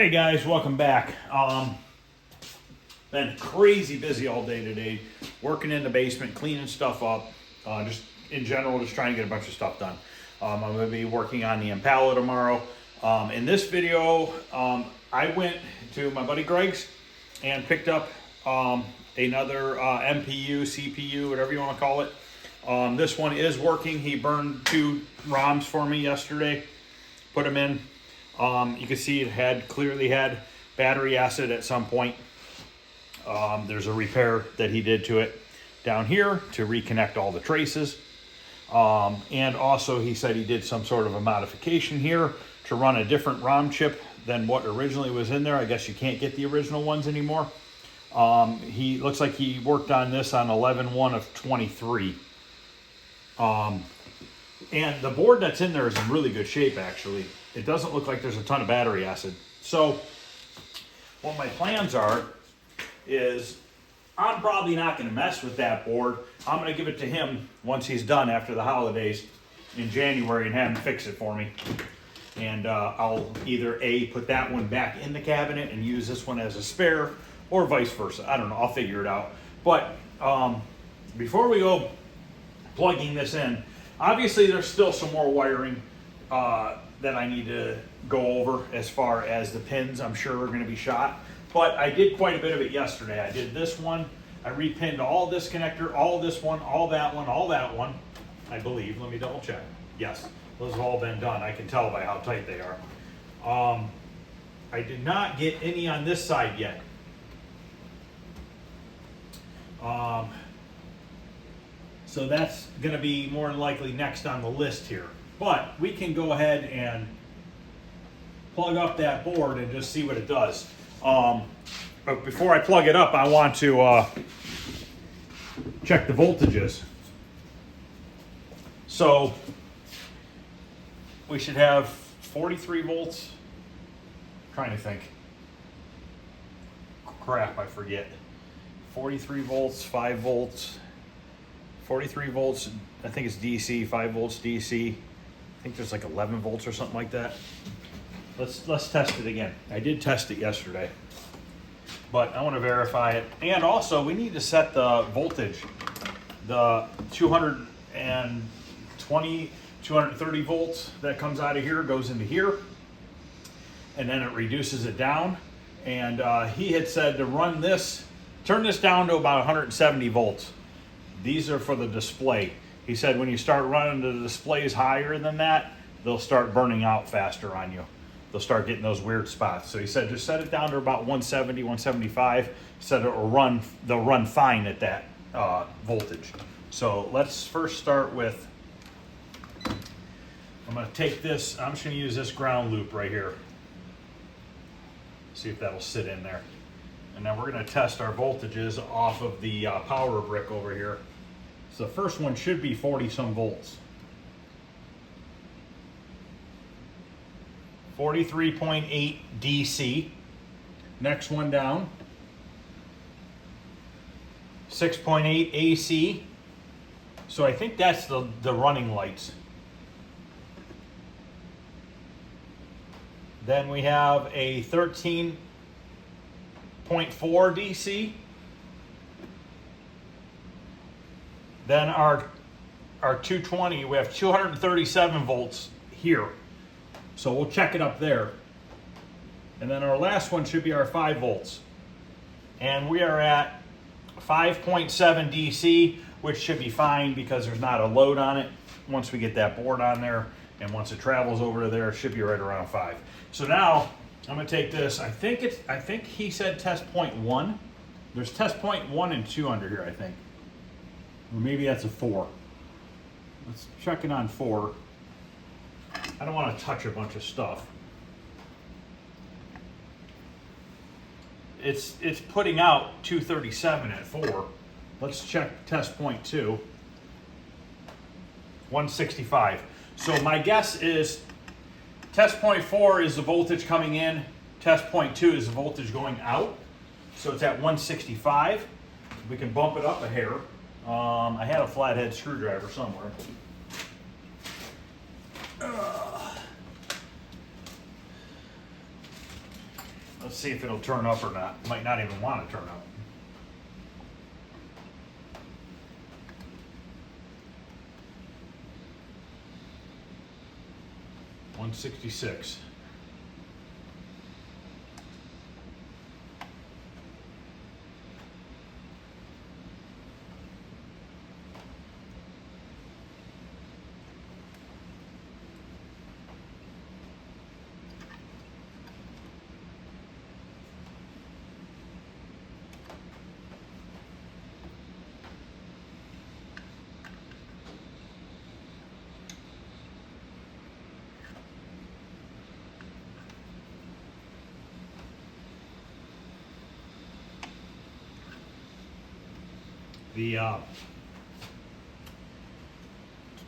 Alrighty guys, welcome back. Been crazy busy all day today, working in the basement, cleaning stuff up, just in general, just trying to get a bunch of stuff done. I'm going to be working on the Impala tomorrow. In this video, I went to my buddy Greg's and picked up another MPU, CPU, whatever you want to call it. This one is working. He burned 2 ROMs for me yesterday, put them in. You can see it clearly had battery acid at some point. There's a repair that he did to it down here to reconnect all the traces. And also he said he did some sort of a modification here to run a different ROM chip than what originally was in there. I guess you can't get the original ones anymore. He looks like he worked on this on 11/1 of 23. And the board that's in there is in really good shape, actually. It doesn't look like there's a ton of battery acid. So what my plans are is I'm probably not going to mess with that board. I'm going to give it to him once he's done after the holidays in January and have him fix it for me. And I'll either put that one back in the cabinet and use this one as a spare, or vice versa. I don't know. I'll figure it out. But before we go plugging this in, obviously there's still some more wiring that I need to go over as far as the pins. I'm sure are going to be shot. But I did quite a bit of it yesterday. I did this one. I repinned all this connector, all this one, all that one, I believe. Let me double check. Yes, those have all been done. I can tell by how tight they are. I did not get any on this side yet. So that's going to be more than likely next on the list here. But we can go ahead and plug up that board and just see what it does. But before I plug it up, I want to check the voltages. So we should have 43 volts. I'm trying to think. Crap, I forget. 43 volts, 5 volts. 43 volts, I think it's DC, 5 volts DC. I think there's like 11 volts or something like that. Let's test it again. I did test it yesterday, but I want to verify it. And also, we need to set the voltage. The 220, 230 volts that comes out of here goes into here, and then it reduces it down. And he had said to run this, turn this down to about 170 volts. These are for the display. He said when you start running the displays higher than that, they'll start burning out faster on you. They'll start getting those weird spots. So he said just set it down to about 170, 175. He said they'll run fine at that voltage. So let's first start with, I'm going to take this, I'm just going to use this ground loop right here. See if that'll sit in there. And then we're going to test our voltages off of the power brick over here. So the first one should be 40 some volts. 43.8 DC. Next one down. 6.8 AC. So I think that's the running lights. Then we have a 13.4 DC. Then our 220, we have 237 volts here. So we'll check it up there. And then our last one should be our 5 volts. And we are at 5.7 DC, which should be fine because there's not a load on it. Once we get that board on there, and once it travels over to there, it should be right around 5. So now I'm going to take this. I think he said test point 1. There's test point 1 and 2 under here, I think. Or maybe that's a 4. Let's check it on 4. I don't want to touch a bunch of stuff. It's putting out 237 at 4. Let's check test point 2. 165. So my guess is test point 4 is the voltage coming in. Test point 2 is the voltage going out. So it's at 165. We can bump it up a hair. I had a flathead screwdriver somewhere. Let's see if it'll turn up or not. Might not even want to turn up. $166.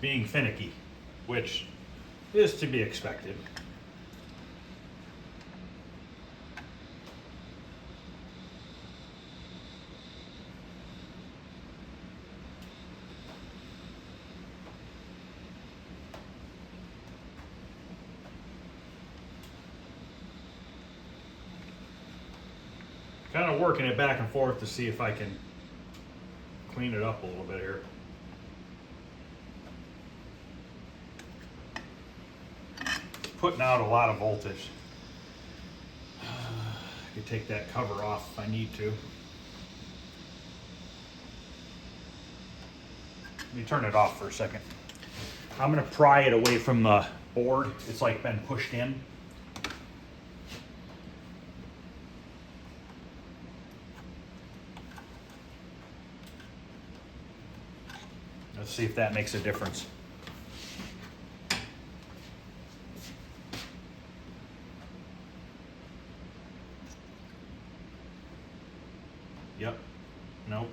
Being finicky, which is to be expected. Kind of working it back and forth to see if I can clean it up a little bit here. Putting out a lot of voltage. I could take that cover off if I need to. Let me turn it off for a second. I'm gonna pry it away from the board. It's like been pushed in. Let's see if that makes a difference. Yep. Nope.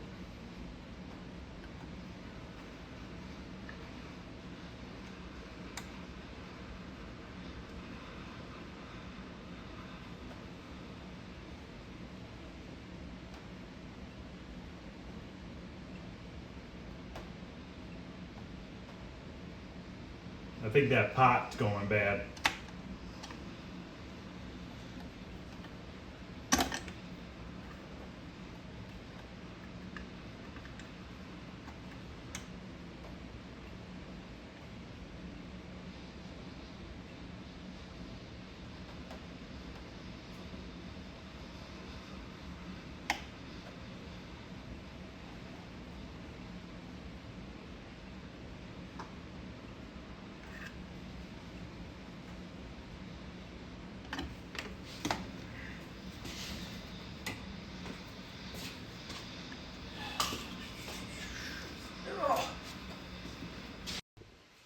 I think that pot's going bad.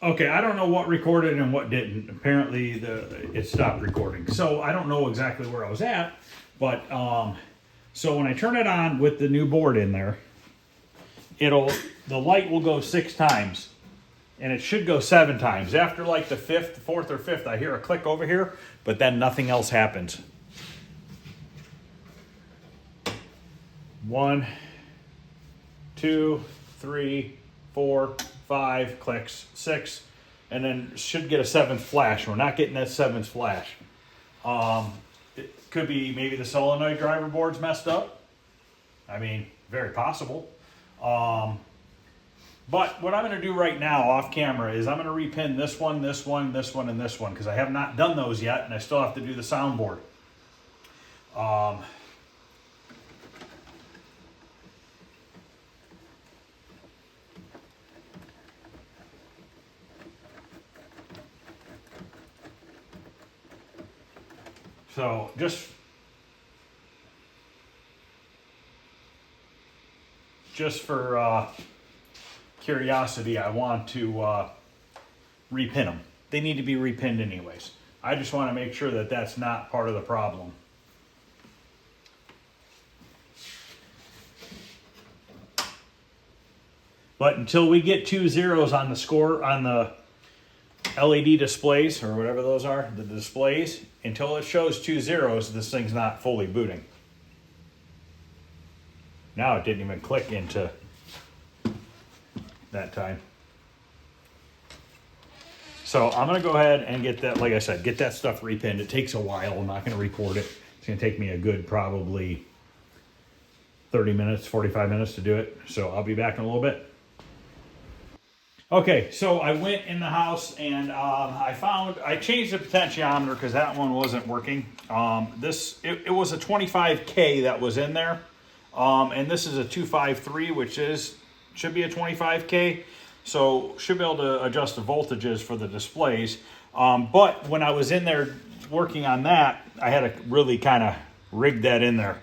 Okay, I don't know what recorded and what didn't. Apparently it stopped recording. So I don't know exactly where I was at, but so when I turn it on with the new board in there, the light will go 6 times and it should go 7 times. After like the 4th or 5th, I hear a click over here, but then nothing else happens. 1, 2, 3, 4, 5 clicks, 6, and then should get a 7th flash. We're not getting that 7th flash. It could be maybe the solenoid driver board's messed up. I mean, very possible. But what I'm going to do right now off camera is I'm going to repin this one, this one, this one, and this one, because I have not done those yet, and I still have to do the soundboard. So just for curiosity, I want to repin them. They need to be repinned anyways. I just want to make sure that that's not part of the problem. But until we get 2 zeros on the score on the LED displays, or whatever those are, the displays, until it shows 2 zeros, this thing's not fully booting. Now it didn't even click into that time. So I'm gonna go ahead and get that, like I said, get that stuff repinned. It takes a while. I'm not gonna record it. It's gonna take me a good probably 30 minutes, 45 minutes to do it. So I'll be back in a little bit. Okay, so I went in the house and I changed the potentiometer because that one wasn't working. It was a 25K that was in there. And this is a 253, which should be a 25K. So should be able to adjust the voltages for the displays. But when I was in there working on that, I had to really kind of rig that in there.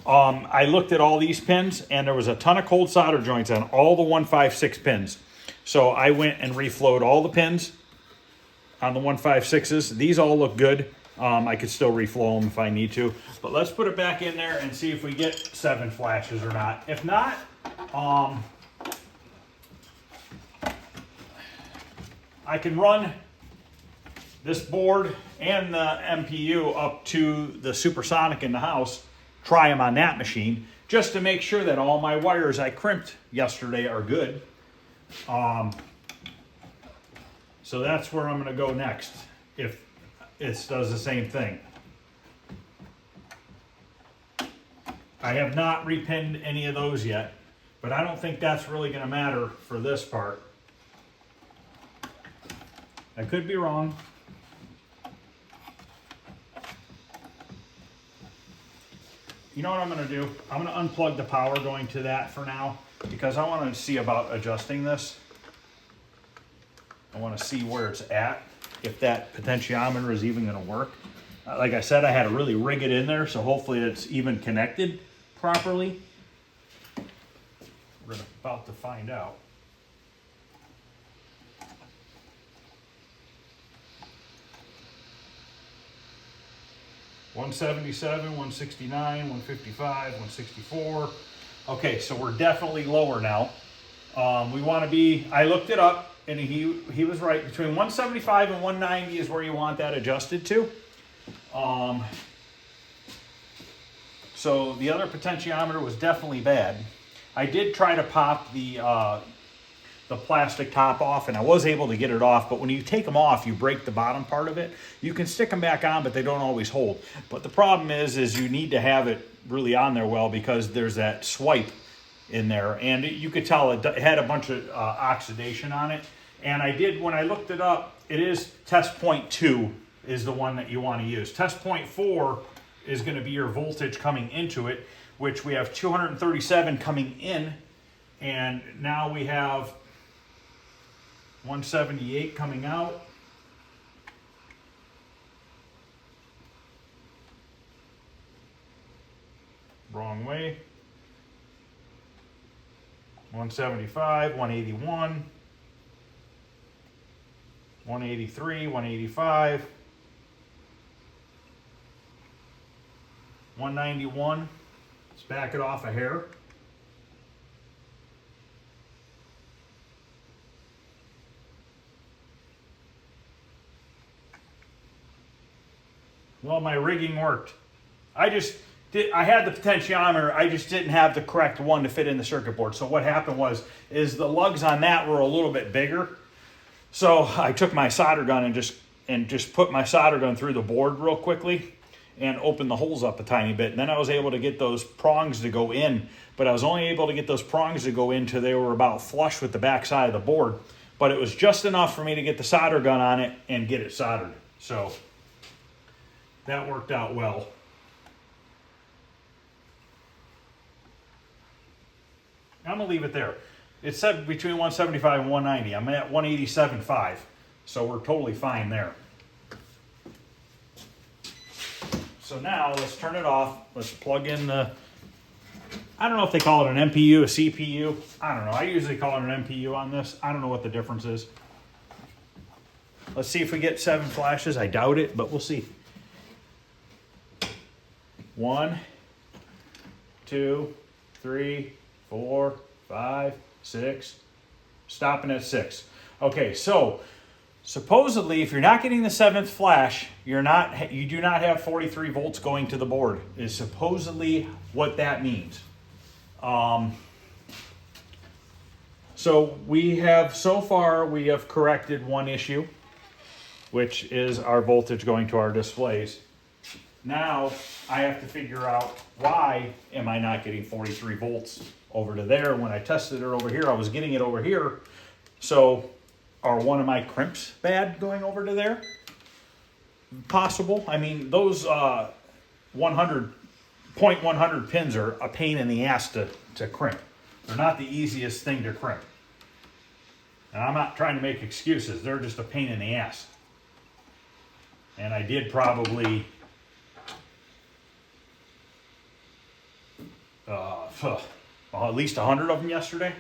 I looked at all these pins and there was a ton of cold solder joints on all the 156 pins. So I went and reflowed all the pins on the 156s. These all look good. I could still reflow them if I need to. But let's put it back in there and see if we get 7 flashes or not. If not, I can run this board and the MPU up to the supersonic in the house, try them on that machine, just to make sure that all my wires I crimped yesterday are good. So that's where I'm going to go next, if it does the same thing. I have not repinned any of those yet, but I don't think that's really going to matter for this part. I could be wrong. You know what I'm going to do? I'm going to unplug the power going to that for now, because I want to see about adjusting this. I want to see where it's at, if that potentiometer is even going to work. Like I said, I had to really rig it in there, so hopefully it's even connected properly. We're about to find out. $177, 169, 155, 164. Okay, so we're definitely lower now. We want to be, I looked it up, and he was right. Between 175 and 190 is where you want that adjusted to. So the other potentiometer was definitely bad. I did try to pop the plastic top off, and I was able to get it off, but when you take them off, you break the bottom part of it. You can stick them back on, but they don't always hold. But the problem is you need to have it really on there well, because there's that swipe in there, and you could tell it had a bunch of oxidation on it. And I did, when I looked it up, it is test point 2 is the one that you want to use. Test point 4 is going to be your voltage coming into it, which we have 237 coming in, and now we have 178 coming out. Wrong way. 175, 181, 183, 185, 191. Let's back it off a hair. Well, my rigging worked. I had the potentiometer, I just didn't have the correct one to fit in the circuit board. So what happened is the lugs on that were a little bit bigger. So I took my solder gun and just put my solder gun through the board real quickly and opened the holes up a tiny bit. And then I was able to get those prongs to go in, but I was only able to get those prongs to go in till they were about flush with the back side of the board. But it was just enough for me to get the solder gun on it and get it soldered. So that worked out well. I'm going to leave it there. It said between 175 and 190. I'm at 187.5. So we're totally fine there. So now let's turn it off. Let's plug in the, I don't know if they call it an MPU, a CPU. I don't know. I usually call it an MPU on this. I don't know what the difference is. Let's see if we get 7 flashes. I doubt it, but we'll see. 1, 2, 3, 4, 5, 6, stopping at 6. Okay, so supposedly if you're not getting the 7th flash, you do not have 43 volts going to the board, is supposedly what that means. So we have corrected one issue, which is our voltage going to our displays. Now I have to figure out why am I not getting 43 volts over to there. When I tested it over here, I was getting it over here. So are one of my crimps bad going over to there? Possible. I mean, those 100 pins are a pain in the ass to crimp. They're not the easiest thing to crimp. And I'm not trying to make excuses. They're just a pain in the ass. And I did probably at least 100 of them yesterday.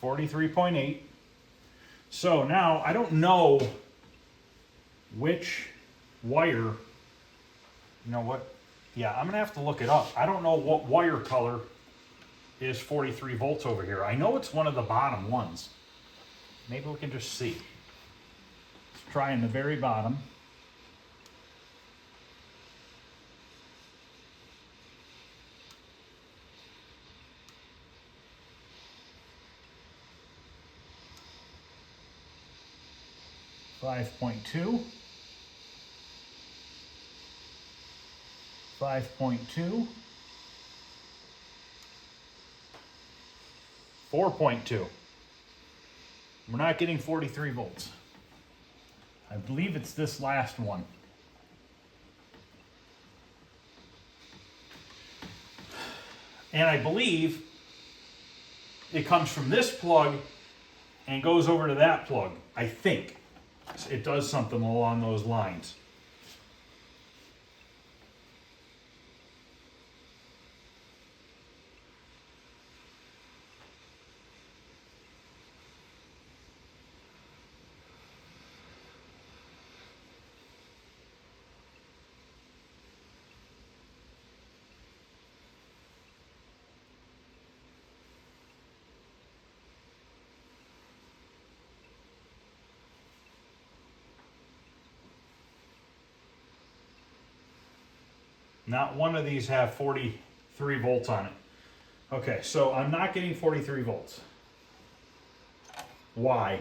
$43.8. So now I don't know which wire. You know what? Yeah, I'm gonna have to look it up. I don't know what wire color is 43 volts over here. I know it's one of the bottom ones. Maybe we can just see. Let's try in the very bottom. .2, 5.2, 4.2. We're not getting 43 volts. I believe it's this last one. And I believe it comes from this plug and goes over to that plug. I think it does something along those lines. Not one of these have 43 volts on it. Okay, so I'm not getting 43 volts. Why?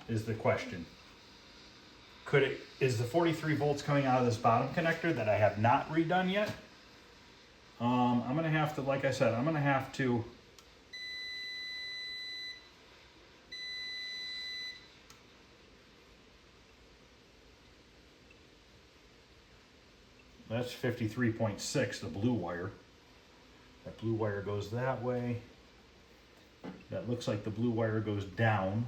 Is the question. Is the 43 volts coming out of this bottom connector that I have not redone yet? I'm gonna have to, like I said, I'm gonna have to that's 53.6, the blue wire. That blue wire goes that way. That looks like the blue wire goes down,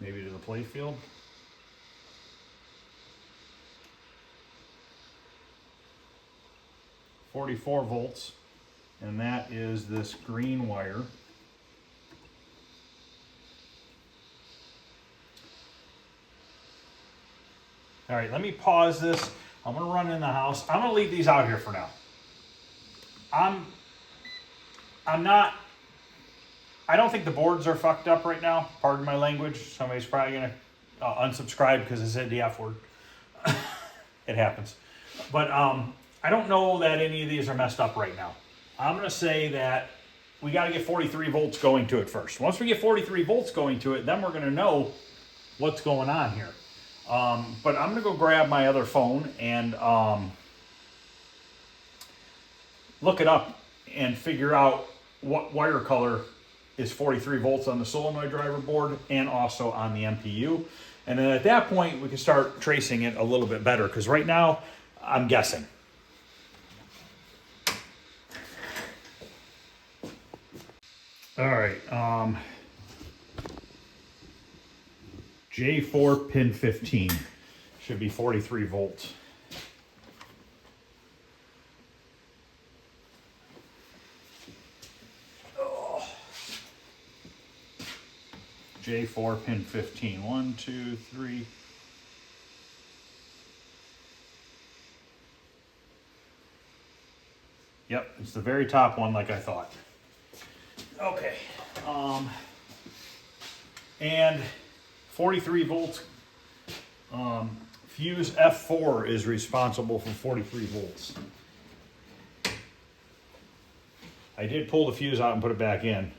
maybe to the play field. .44 volts, and that is this green wire. All right, let me pause this. I'm gonna run in the house. I'm gonna leave these out here for now. I don't think the boards are fucked up right now. Pardon my language. Somebody's probably gonna unsubscribe because I said the F word. It happens. But I don't know that any of these are messed up right now. I'm gonna say that we gotta get 43 volts going to it first. Once we get 43 volts going to it, then we're gonna know what's going on here. But I'm gonna go grab my other phone and look it up and figure out what wire color is 43 volts on the solenoid driver board and also on the MPU. And then at that point, we can start tracing it a little bit better, because right now, I'm guessing. All right, J4 pin 15 should be 43 volts. J4 pin 15. 1, 2, 3. Yep, it's the very top one, like I thought. Okay. And 43 volts Fuse F4 is responsible for 43 volts. I did pull the fuse out and put it back in.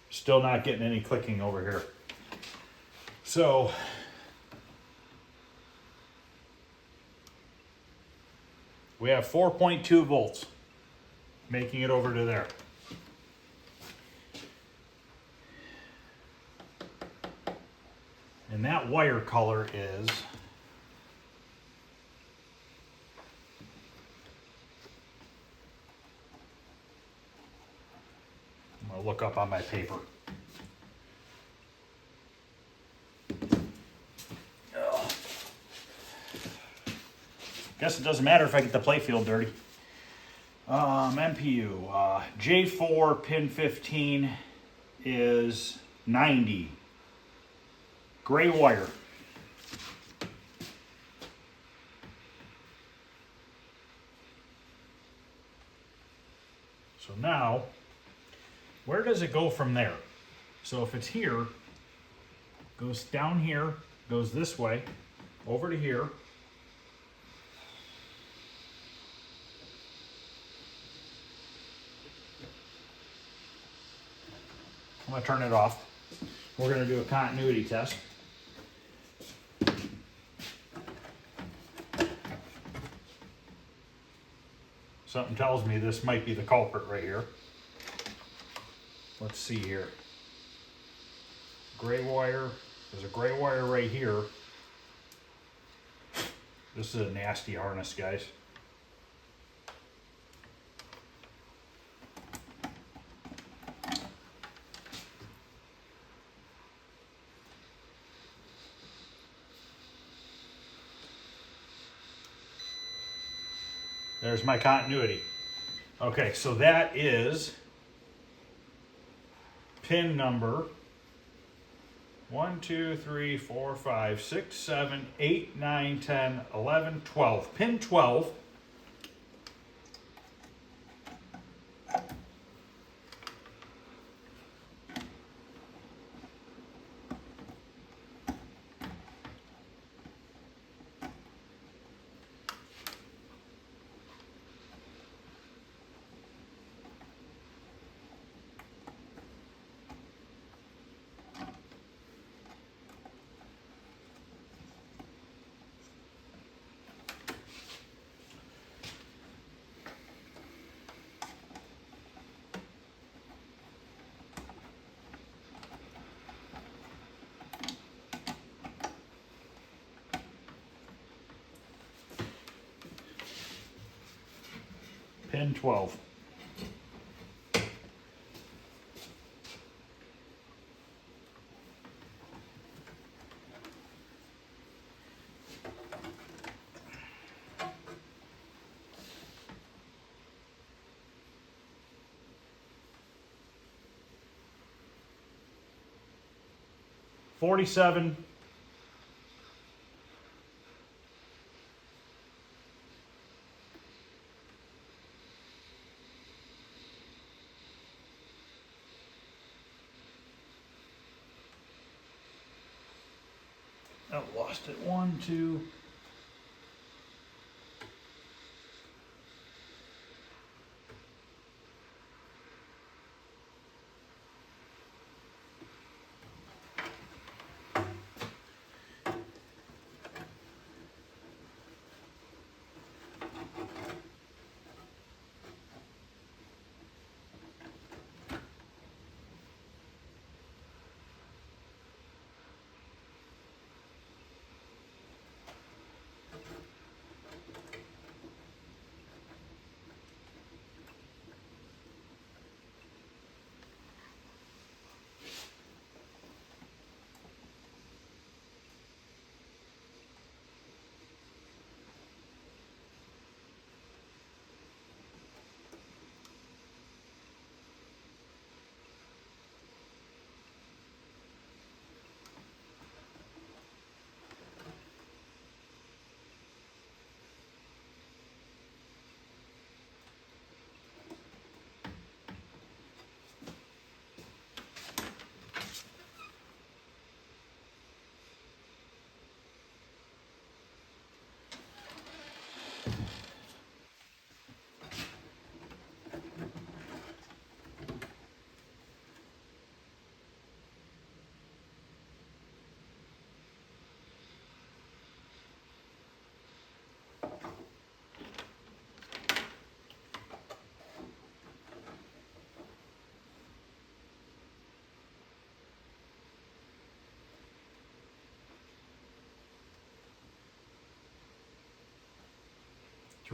Still not getting any clicking over here. So, we have 4.2 volts making it over to there. And that wire color is I'm going to look up on my paper. Guess it doesn't matter if I get the play field dirty. MPU J4 pin 15 is 90. Gray wire. So now, where does it go from there? So if it's here, goes down here, goes this way, over to here. I'm going to turn it off. We're going to do a continuity test. Something tells me this might be the culprit right here. Let's see here. Gray wire. There's a gray wire right here. This is a nasty harness, guys. There's my continuity. Okay, so that is pin number 1, 2, 3, 4, 5, 6, 7, 8, 9, 10, 11, 12. Pin 12. Pin 12. $47. I lost it. 1, 2.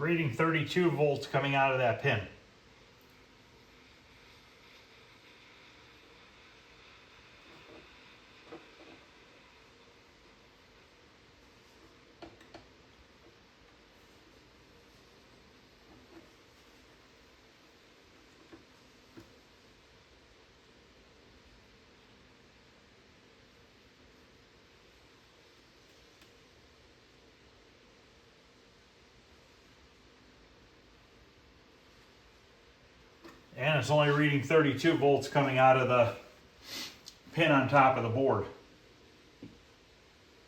reading 32 volts coming out of that pin. And it's only reading 32 volts coming out of the pin on top of the board.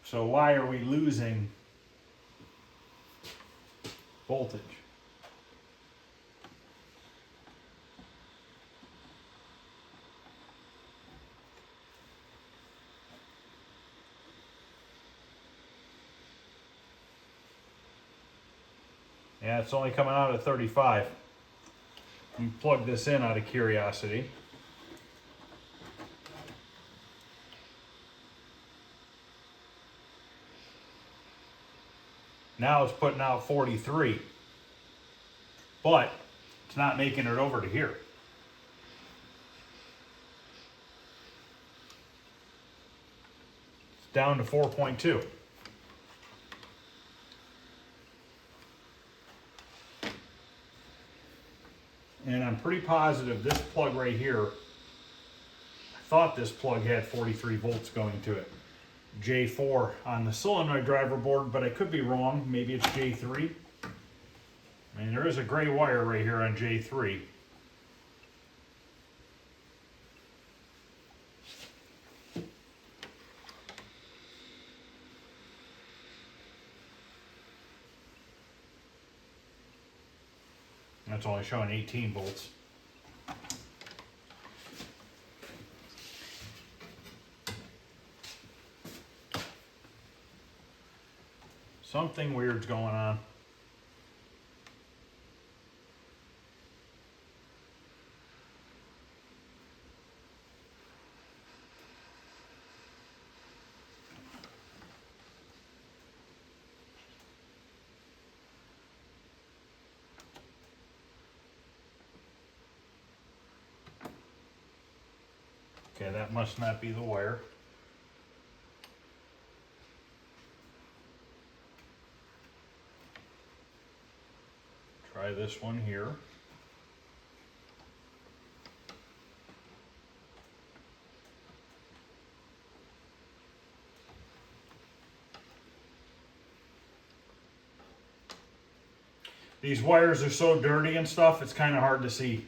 So why are we losing voltage? Yeah, it's only coming out at 35. I'm gonna plug this in out of curiosity. Now it's putting out 43, but it's not making it over to here. It's down to 4.2. And I'm pretty positive this plug right here, I thought this plug had 43 volts going to it. J4 on the solenoid driver board, but I could be wrong. Maybe it's J3. I mean, there is a gray wire right here on J3. That's only showing 18 volts. Something weird's going on. Okay, that must not be the wire. Try this one here. These wires are so dirty and stuff, it's kind of hard to see.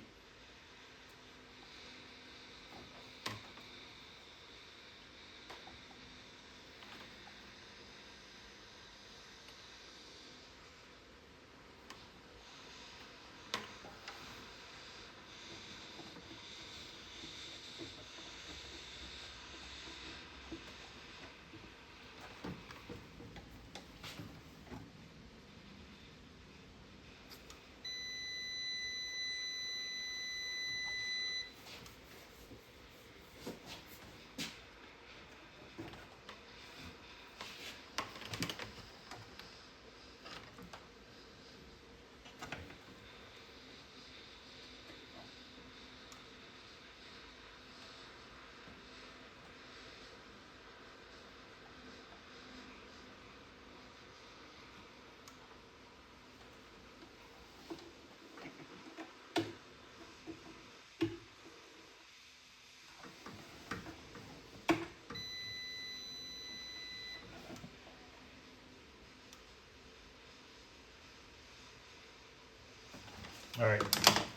All right,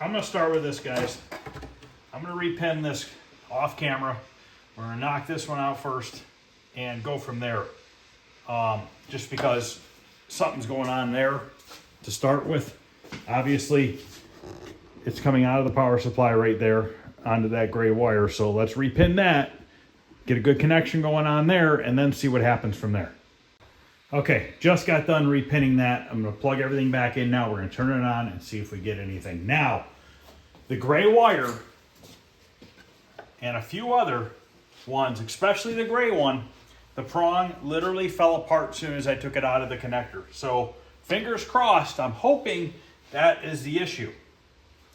I'm gonna start with this, guys. I'm gonna repin this off camera. We're gonna knock this one out first and go from there. Just because something's going on there to start with. Obviously, it's coming out of the power supply right there onto that gray wire. So let's repin that, get a good connection going on there, and then see what happens from there. Okay, just got done repinning that. I'm gonna plug everything back in now. We're gonna turn it on and see if we get anything. Now, the gray wire and a few other ones, especially the gray one, the prong literally fell apart as soon as I took it out of the connector. So fingers crossed, I'm hoping that is the issue.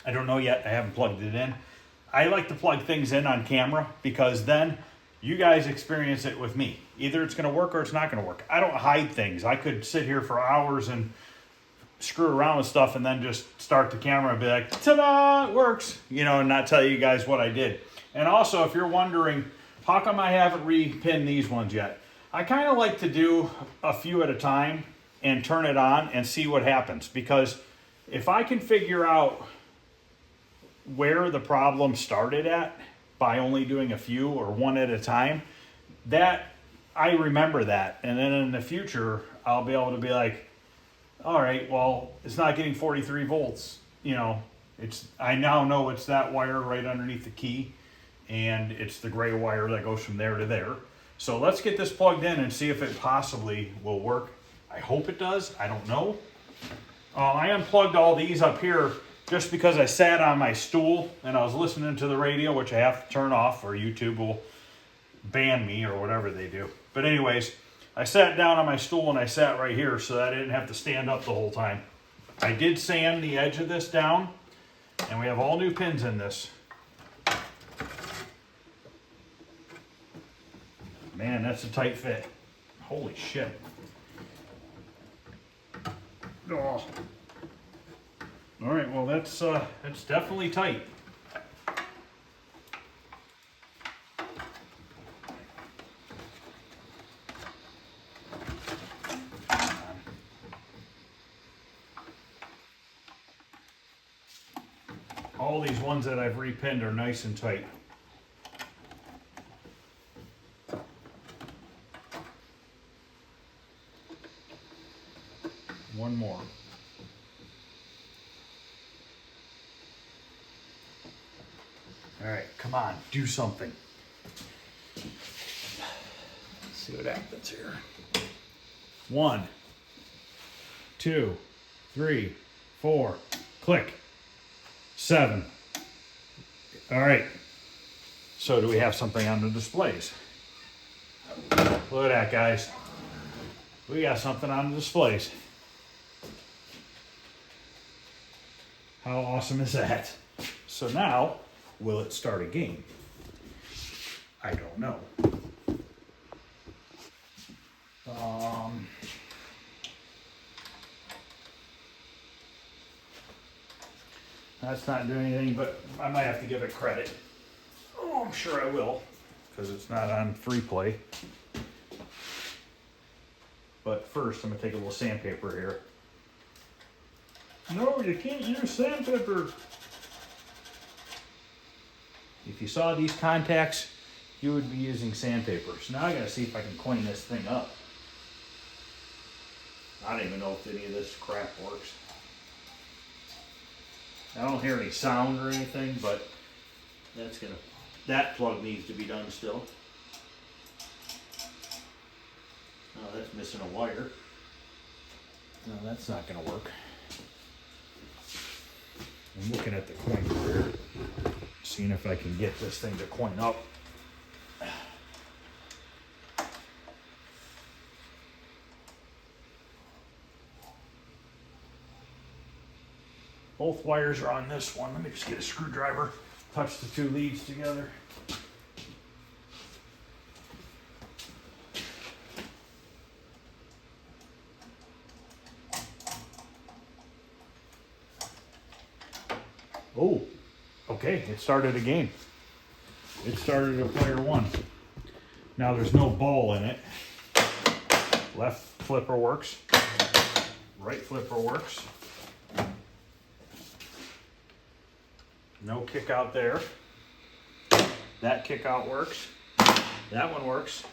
I don't know yet. I haven't plugged it in. I like to plug things in on camera because then you guys experience it with me. Either it's going to work or it's not going to work. I don't hide things. I could sit here for hours and screw around with stuff and then just start the camera and be like, ta-da, it works, you know, and not tell you guys what I did. And also, if you're wondering, how come I haven't repinned these ones yet? I kind of like to do a few at a time and turn it on and see what happens. Because if I can figure out where the problem started at by only doing a few or one at a time, that I remember that. And then in the future, I'll be able to be like, all right, well, it's not getting 43 volts. You know, I now know it's that wire right underneath the key, and it's the gray wire that goes from there to there. So let's get this plugged in and see if it possibly will work. I hope it does. I don't know. I unplugged all these up here just because I sat on my stool and I was listening to the radio, which I have to turn off or YouTube will ban me or whatever they do. But anyways, I sat down on my stool and I sat right here so that I didn't have to stand up the whole time. I did sand the edge of this down, and we have all new pins in this. Man, that's a tight fit. Holy shit. Oh. All right, well, that's definitely tight. All these ones that I've repinned are nice and tight. One more. All right, come on, do something. Let's see what happens here. 1, 2, 3, 4, click. 7. All right. So do we have something on the displays? Look at that, guys. We got something on the displays. How awesome is that? So now, will it start a game? I don't know. That's not doing anything, but I might have to give it credit. Oh, I'm sure I will, because it's not on free play. But first, I'm going to take a little sandpaper here. No, you can't use sandpaper. If you saw these contacts, you would be using sandpaper. So now I got to see if I can clean this thing up. I don't even know if any of this crap works. I don't hear any sound or anything, but that plug needs to be done still. Oh, that's missing a wire. No, that's not going to work. I'm looking at the coin here, seeing if I can get this thing to coin up. Both wires are on this one. Let me just get a screwdriver, touch the two leads together. Oh, okay, it started a game. It started a player one. Now there's no ball in it. Left flipper works. Right flipper works. No kick out there. That kick out works. That one works.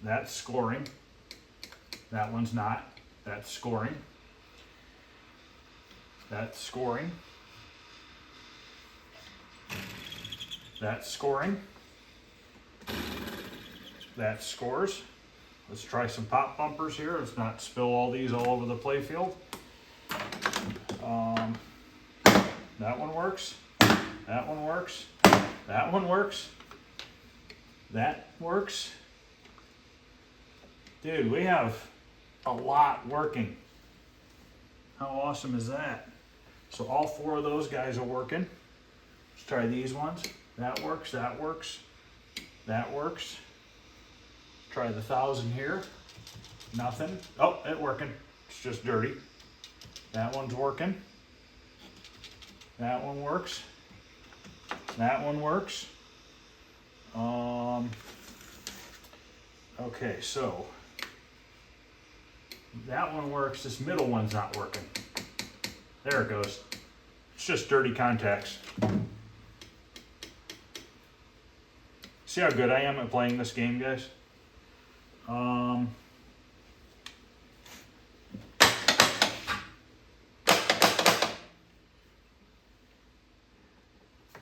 That's scoring. That one's not. That's scoring. That's scoring. That's scoring. That scores. Let's try some pop bumpers here. Let's not spill all these all over the playfield. That one works. That one works. That one works. That works. Dude, we have a lot working. How awesome is that? So all 4 of those guys are working. Let's try these ones. That works, that works, that works. Try the 1,000 here. Nothing. Oh, it's working. It's just dirty. That one's working. That one works. That one works. Okay, so that one works. This middle one's not working. There it goes. It's just dirty contacts. See how good I am at playing this game, guys?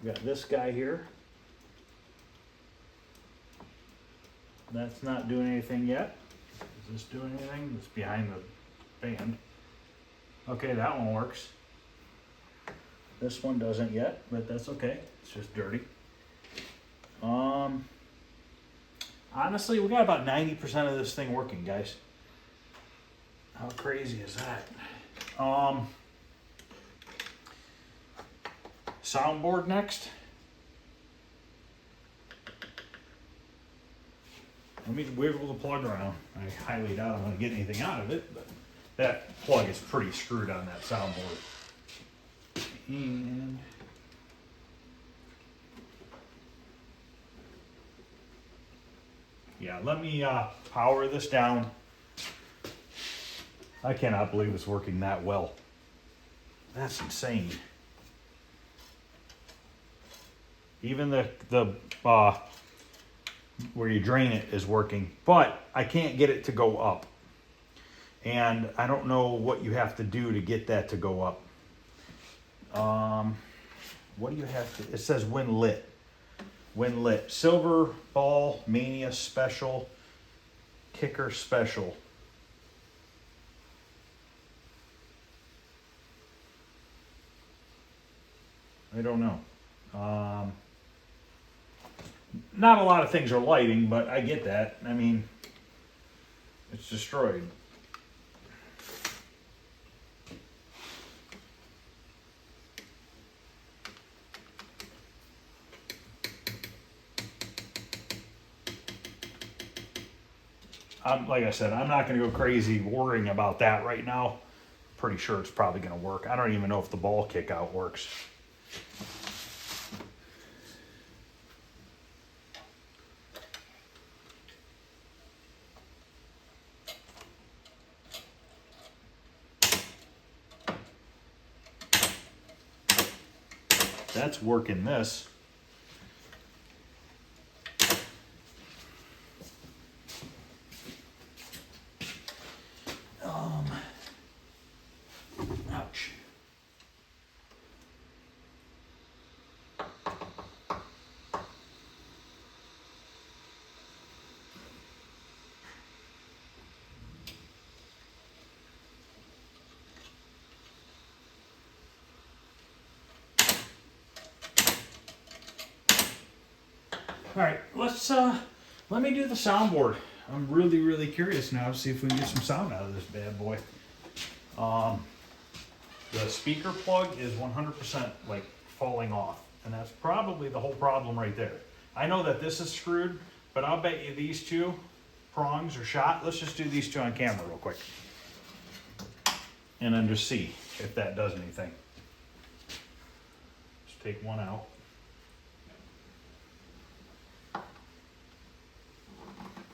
We got this guy here. That's not doing anything yet. Is this doing anything? It's behind the band. Okay, that one works. This one doesn't yet, but that's okay. It's just dirty. Honestly, we got about 90% of this thing working, guys. How crazy is that? Soundboard next. Let me wiggle the plug around. I highly doubt I'm going to get anything out of it, but that plug is pretty screwed on that soundboard. And yeah, let me power this down. I cannot believe it's working that well. That's insane. Even the where you drain it is working, but I can't get it to go up. And I don't know what you have to do to get that to go up. What do you have to, it says when lit. When lit. Silver ball, mania special, kicker special. I don't know. Not a lot of things are lighting, but I get that. I mean, it's destroyed. Like I said, I'm not going to go crazy worrying about that right now. Pretty sure it's probably going to work. I don't even know if the ball kick out works. That's working this. Ouch. All right, let me do the soundboard. I'm really curious now to see if we can get some sound out of this bad boy. The speaker plug is 100% like falling off, and that's probably the whole problem right there. I know that this is screwed, but I'll bet you these 2 prongs are shot. Let's just do these 2 on camera real quick, and then just see if that does anything. Just take one out.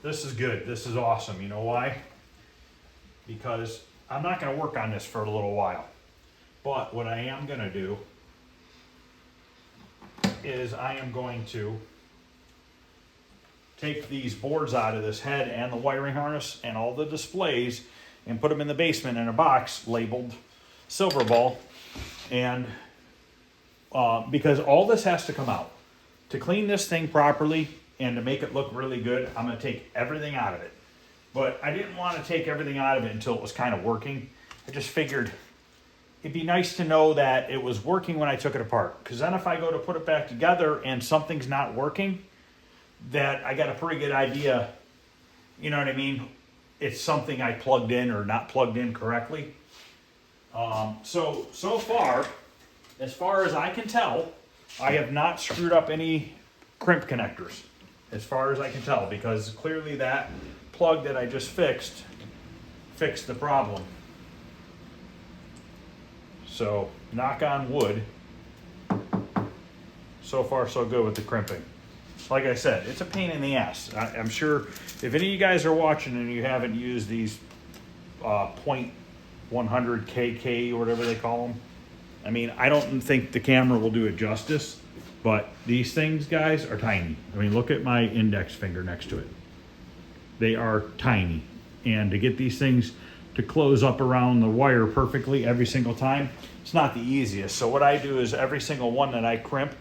This is good. This is awesome. You know why? Because I'm not going to work on this for a little while. But what I am going to do is I am going to take these boards out of this head and the wiring harness and all the displays and put them in the basement in a box labeled Silver Ball. And because all this has to come out. To clean this thing properly and to make it look really good, I'm going to take everything out of it. But I didn't want to take everything out of it until it was kind of working. I just figured it'd be nice to know that it was working when I took it apart. Because then if I go to put it back together and something's not working, that I got a pretty good idea, you know what I mean, it's something I plugged in or not plugged in correctly. So far as I can tell, I have not screwed up any crimp connectors, as far as I can tell, because clearly that plug that I just fixed the problem. So, knock on wood, so far so good with the crimping. Like I said, it's a pain in the ass. I'm sure if any of you guys are watching and you haven't used these .100 KK or whatever they call them, I mean, I don't think the camera will do it justice, but these things, guys, are tiny. I mean, look at my index finger next to it. They are tiny. And to get these things to close up around the wire perfectly every single time, it's not the easiest. So what I do is every single one that I crimp,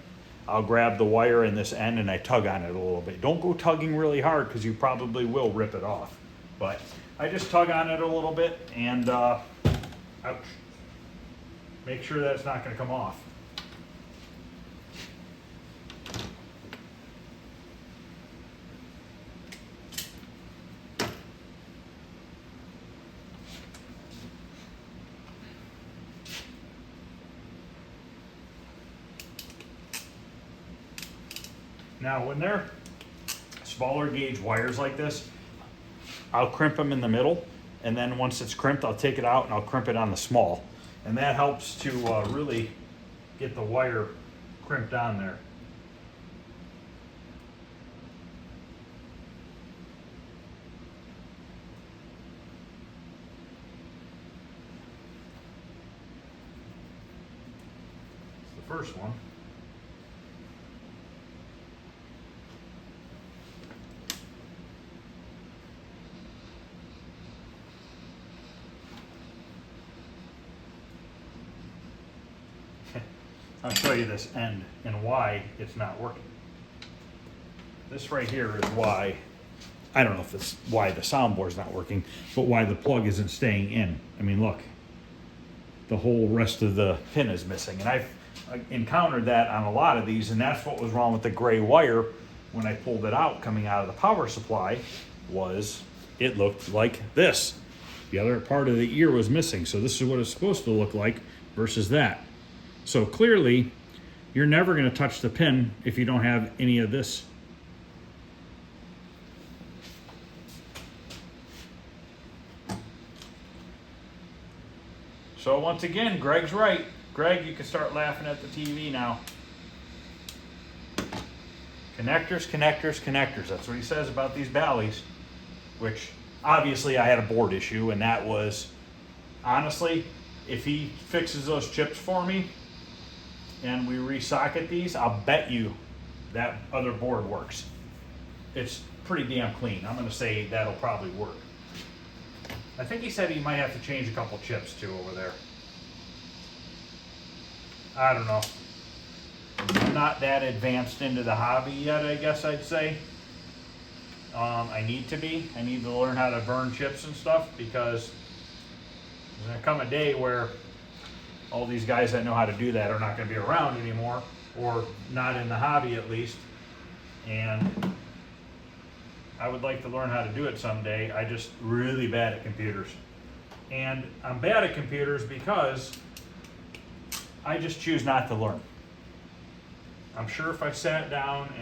I'll grab the wire in this end and I tug on it a little bit. Don't go tugging really hard because you probably will rip it off. But I just tug on it a little bit and ouch. Make sure that it's not going to come off. Now, when they're smaller gauge wires like this, I'll crimp them in the middle, and then once it's crimped, I'll take it out and I'll crimp it on the small. And that helps to really get the wire crimped on there. It's the first one. I'll show you this end and why it's not working. This right here is why, I don't know if it's why the soundboard's not working, but why the plug isn't staying in. I mean, look, the whole rest of the pin is missing. And I've encountered that on a lot of these, and that's what was wrong with the gray wire when I pulled it out coming out of the power supply, was it looked like this. The other part of the ear was missing. So this is what it's supposed to look like versus that. So clearly, you're never going to touch the pin if you don't have any of this. So once again, Greg's right. Greg, you can start laughing at the TV now. Connectors, connectors, connectors. That's what he says about these Bally's, which obviously I had a board issue, and that was, honestly, if he fixes those chips for me, and we resocket these, I'll bet you that other board works. It's pretty damn clean. I'm going to say that'll probably work. I think he said he might have to change a couple chips too over there. I don't know. I'm not that advanced into the hobby yet, I guess I'd say. I need to be. I need to learn how to burn chips and stuff, because there's going to come a day where all these guys that know how to do that are not going to be around anymore, or not in the hobby at least. And I would like to learn how to do it someday. I'm just really bad at computers. And I'm bad at computers because I just choose not to learn. I'm sure if I sat down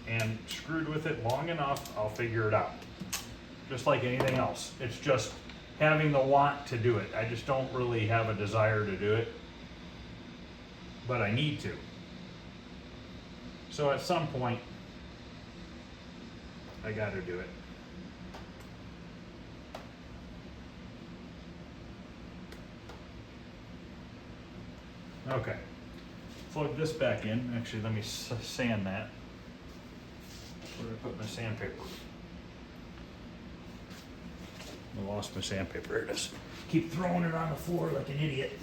and screwed with it long enough, I'll figure it out. Just like anything else. It's just having the want to do it. I just don't really have a desire to do it, but I need to. So at some point, I got to do it. Okay, plug this back in. Actually, let me sand that. Where did I put my sandpaper? I lost my sandpaper. Here it is. Keep throwing it on the floor like an idiot.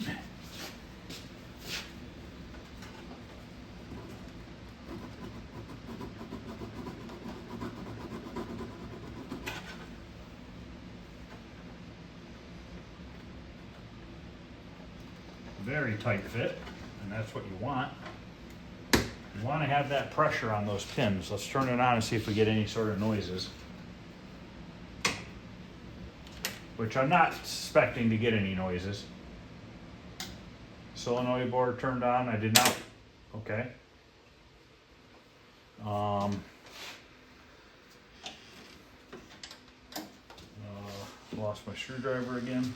Very tight fit, and that's what you want. You want to have that pressure on those pins. Let's turn it on and see if we get any sort of noises. which I'm not expecting to get any noises. Solenoid board turned on. I did not. Okay. Lost my screwdriver again.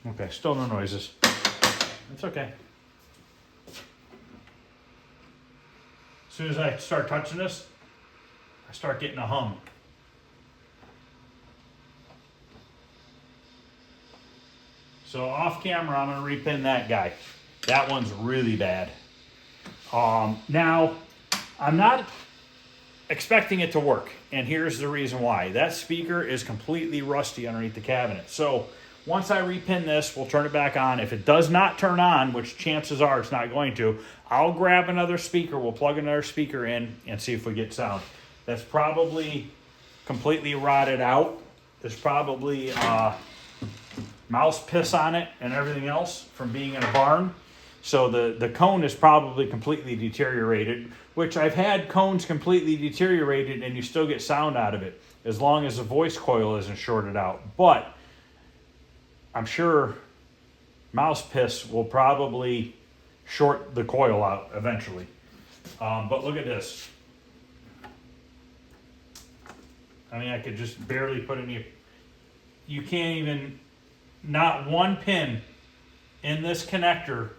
Okay, still no noises. It's okay. As soon as I start touching this, I start getting a hum. So off camera, I'm gonna repin that guy. That one's really bad. Now, I'm not expecting it to work, and here's the reason why. That speaker is completely rusty underneath the cabinet. So once I repin this, we'll turn it back on. If it does not turn on, which chances are it's not going to, I'll grab another speaker, we'll plug another speaker in and see if we get sound. That's probably completely rotted out. There's probably mouse piss on it and everything else from being in a barn. So the cone is probably completely deteriorated, which I've had cones completely deteriorated and you still get sound out of it as long as the voice coil isn't shorted out. But I'm sure mouse piss will probably short the coil out eventually. But look at this. I mean, I could just barely put any, you can't even, not one pin in this connector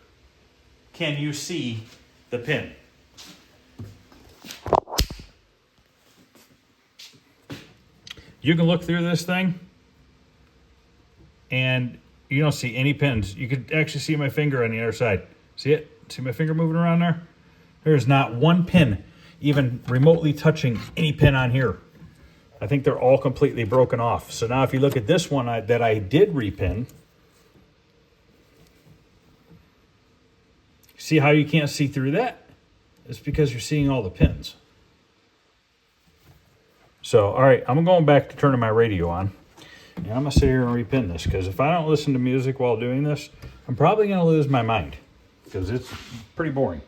can you see the pin. You can look through this thing and you don't see any pins. You could actually see my finger on the other side. See it? See my finger moving around there? There's not one pin even remotely touching any pin on here. I think they're all completely broken off. So now if you look at this one that I did repin, see how you can't see through that? It's because you're seeing all the pins. So, all right, I'm going back to turning my radio on. And I'm going to sit here and repin this, because if I don't listen to music while doing this, I'm probably going to lose my mind, because it's pretty boring.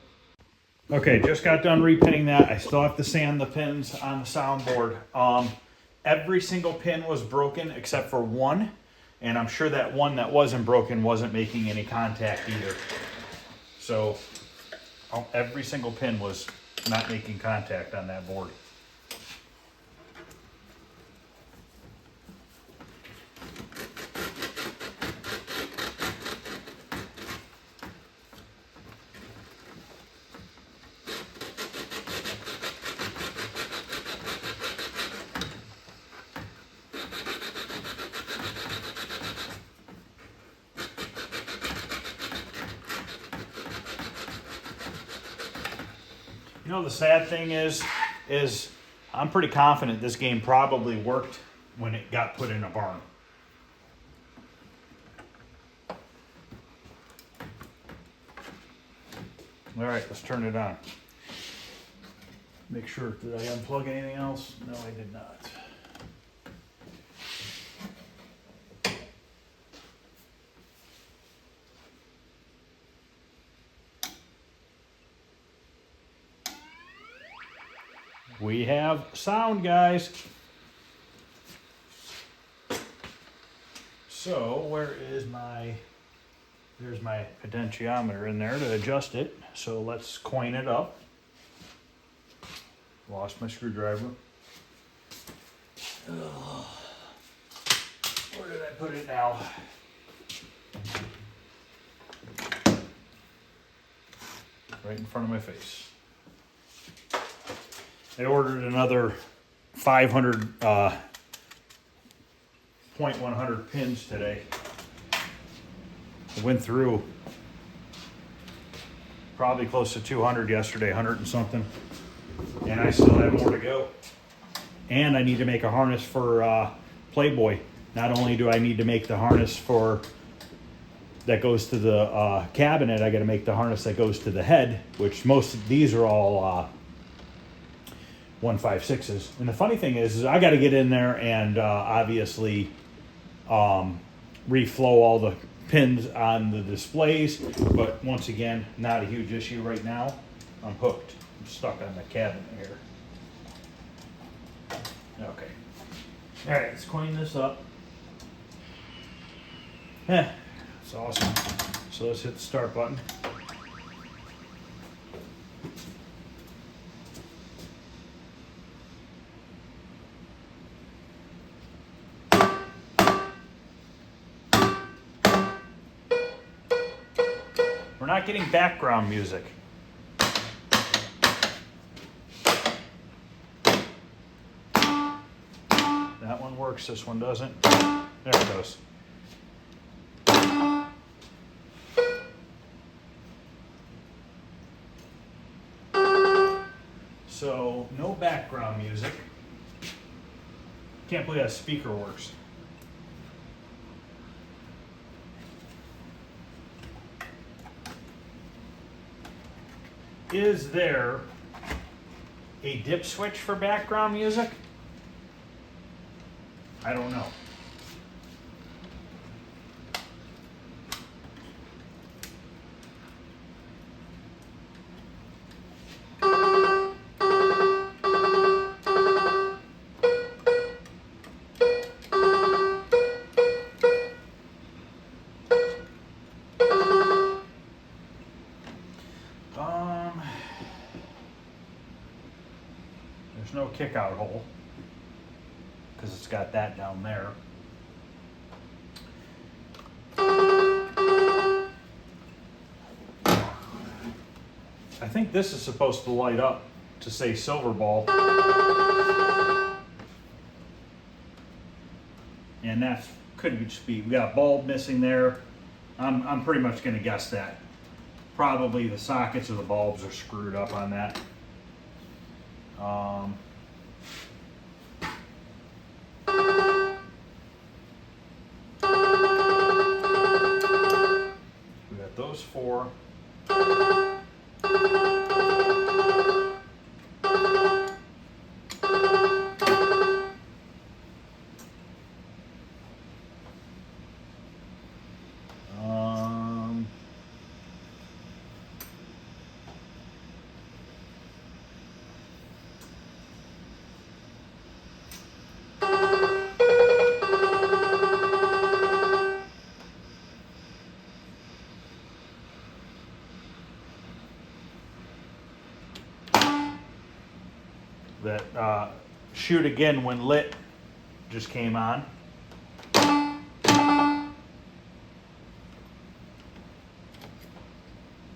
Okay, just got done repinning that. I still have to sand the pins on the soundboard. Every single pin was broken except for one, and I'm sure that one that wasn't broken wasn't making any contact either. So every single pin was not making contact on that board. You know, the sad thing is I'm pretty confident this game probably worked when it got put in a barn. All right, let's turn it on. Make sure, did I unplug anything else? No, I did not. We have sound, guys. So where is there's my potentiometer in there to adjust it. So let's coin it up. Lost my screwdriver. Ugh. Where did I put it now? Right in front of my face. I ordered another 500 .100 pins today. I went through probably close to 200 yesterday, 100 and something, and I still have more to go. And I need to make a harness for Playboy. Not only do I need to make the harness that goes to the cabinet, I got to make the harness that goes to the head, which most of these are all 156s. And the funny thing is I got to get in there and obviously reflow all the pins on the displays. But once again, not a huge issue right now. I'm hooked. I'm stuck on the cabinet here. Okay. All right, let's clean this up. Yeah, it's awesome. So let's hit the start button. We're not getting background music. That one works, this one doesn't. There it goes. So, no background music. Can't believe that speaker works. Is there a dip switch for background music? I don't know. There's no kick out hole because it's got that down there. I think this is supposed to light up to say silver ball. And that could just be, we got a bulb missing there. I'm pretty much going to guess that. Probably the sockets or the bulbs are screwed up on that. We got those four. That shoot again when lit just came on.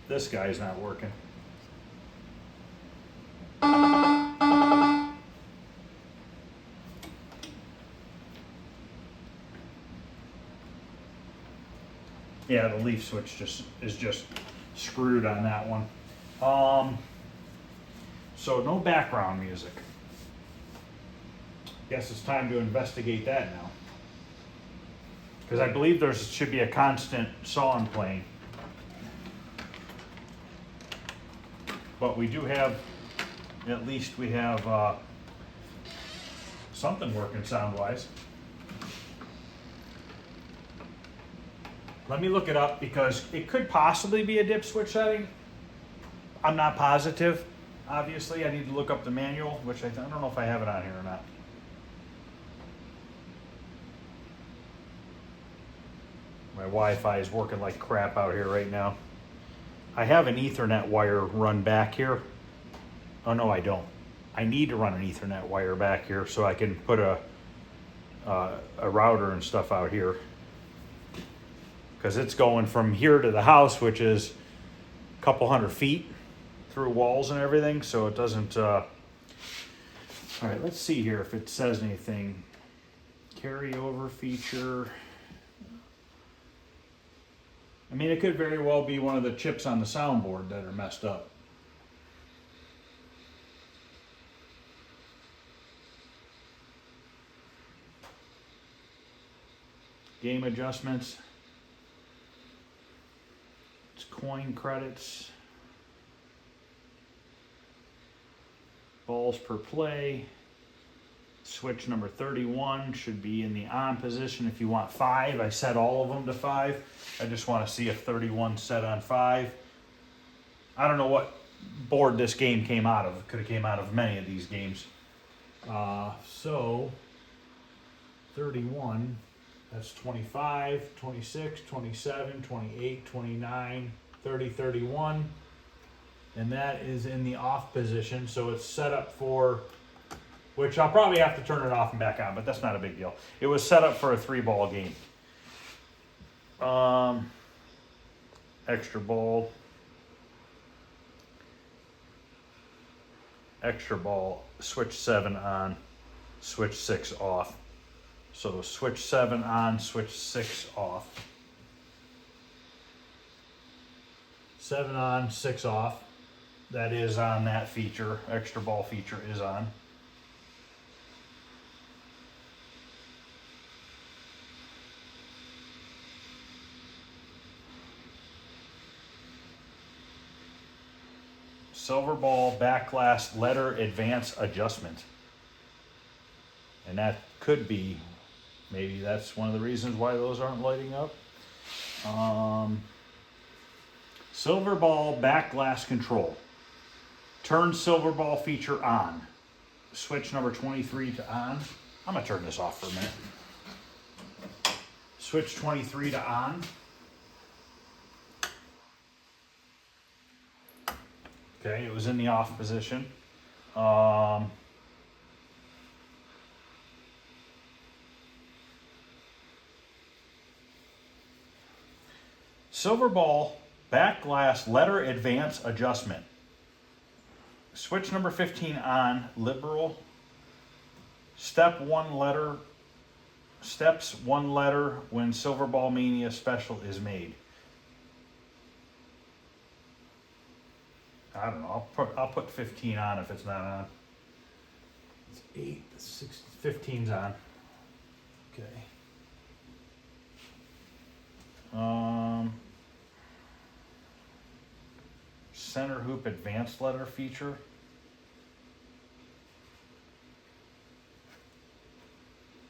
This guy's not working. Yeah, the leaf switch is just screwed on that one. So no background music. Guess it's time to investigate that now. Because I believe there should be a constant song playing. But we do have, at least we have something working sound-wise. Let me look it up because it could possibly be a dip switch setting. I'm not positive. Obviously, I need to look up the manual, which I don't know if I have it on here or not. My Wi-Fi is working like crap out here right now. I have an Ethernet wire run back here. Oh no, I don't. I need to run an Ethernet wire back here so I can put a router and stuff out here. Because it's going from here to the house, which is a couple hundred feet through walls and everything, so it doesn't. All right, let's see here if it says anything. Carryover feature. I mean, it could very well be one of the chips on the soundboard that are messed up. Game adjustments. It's coin credits. Balls per play. Switch number 31 should be in the on position if you want 5. I set all of them to 5. I just want to see if 31 set on 5. I don't know what board this game came out of. It could have came out of many of these games. So 31, that's 25, 26, 27, 28, 29, 30, 31. And that is in the off position, so it's set up for, which I'll probably have to turn it off and back on, but that's not a big deal. It was set up for a 3-ball game. Extra ball. Extra ball, switch 7 on, switch 6 off. So switch 7 on, switch 6 off. 7 on, 6 off. That is on that feature. Extra ball feature is on. Silver ball back glass letter advance adjustment. And that could be, maybe that's one of the reasons why those aren't lighting up. Silver ball back glass control. Turn silver ball feature on. Switch number 23 to on. I'm gonna turn this off for a minute. Switch 23 to on. Okay, it was in the off position. Silver ball back glass letter advance adjustment. Switch number 15 on, liberal. Steps 1 letter when Silver Ball Mania special is made. I don't know. I'll put 15 on if it's not on. It's 8, 6, 15's on. Okay. Center hoop advanced letter feature.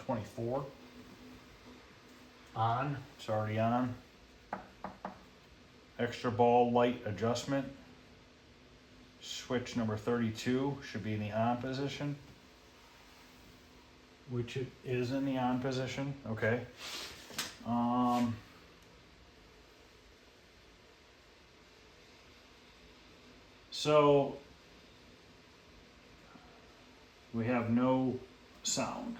$24. On. It's already on. Extra ball light adjustment. Switch number 32 should be in the on position, which it is in the on position. Okay. So we have no sound,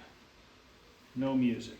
no music.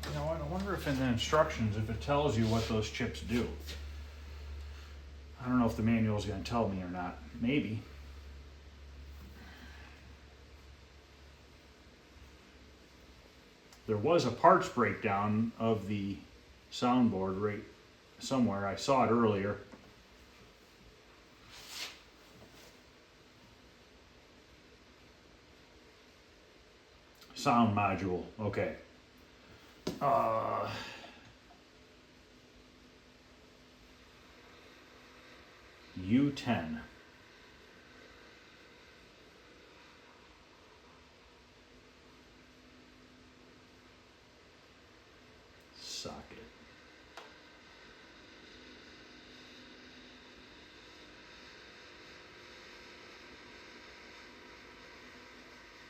You know what? I wonder if in the instructions, if it tells you what those chips do. I don't know if the manual is going to tell me or not. Maybe. There was a parts breakdown of the soundboard right somewhere. I saw it earlier. Sound module. Okay. U10. Socket.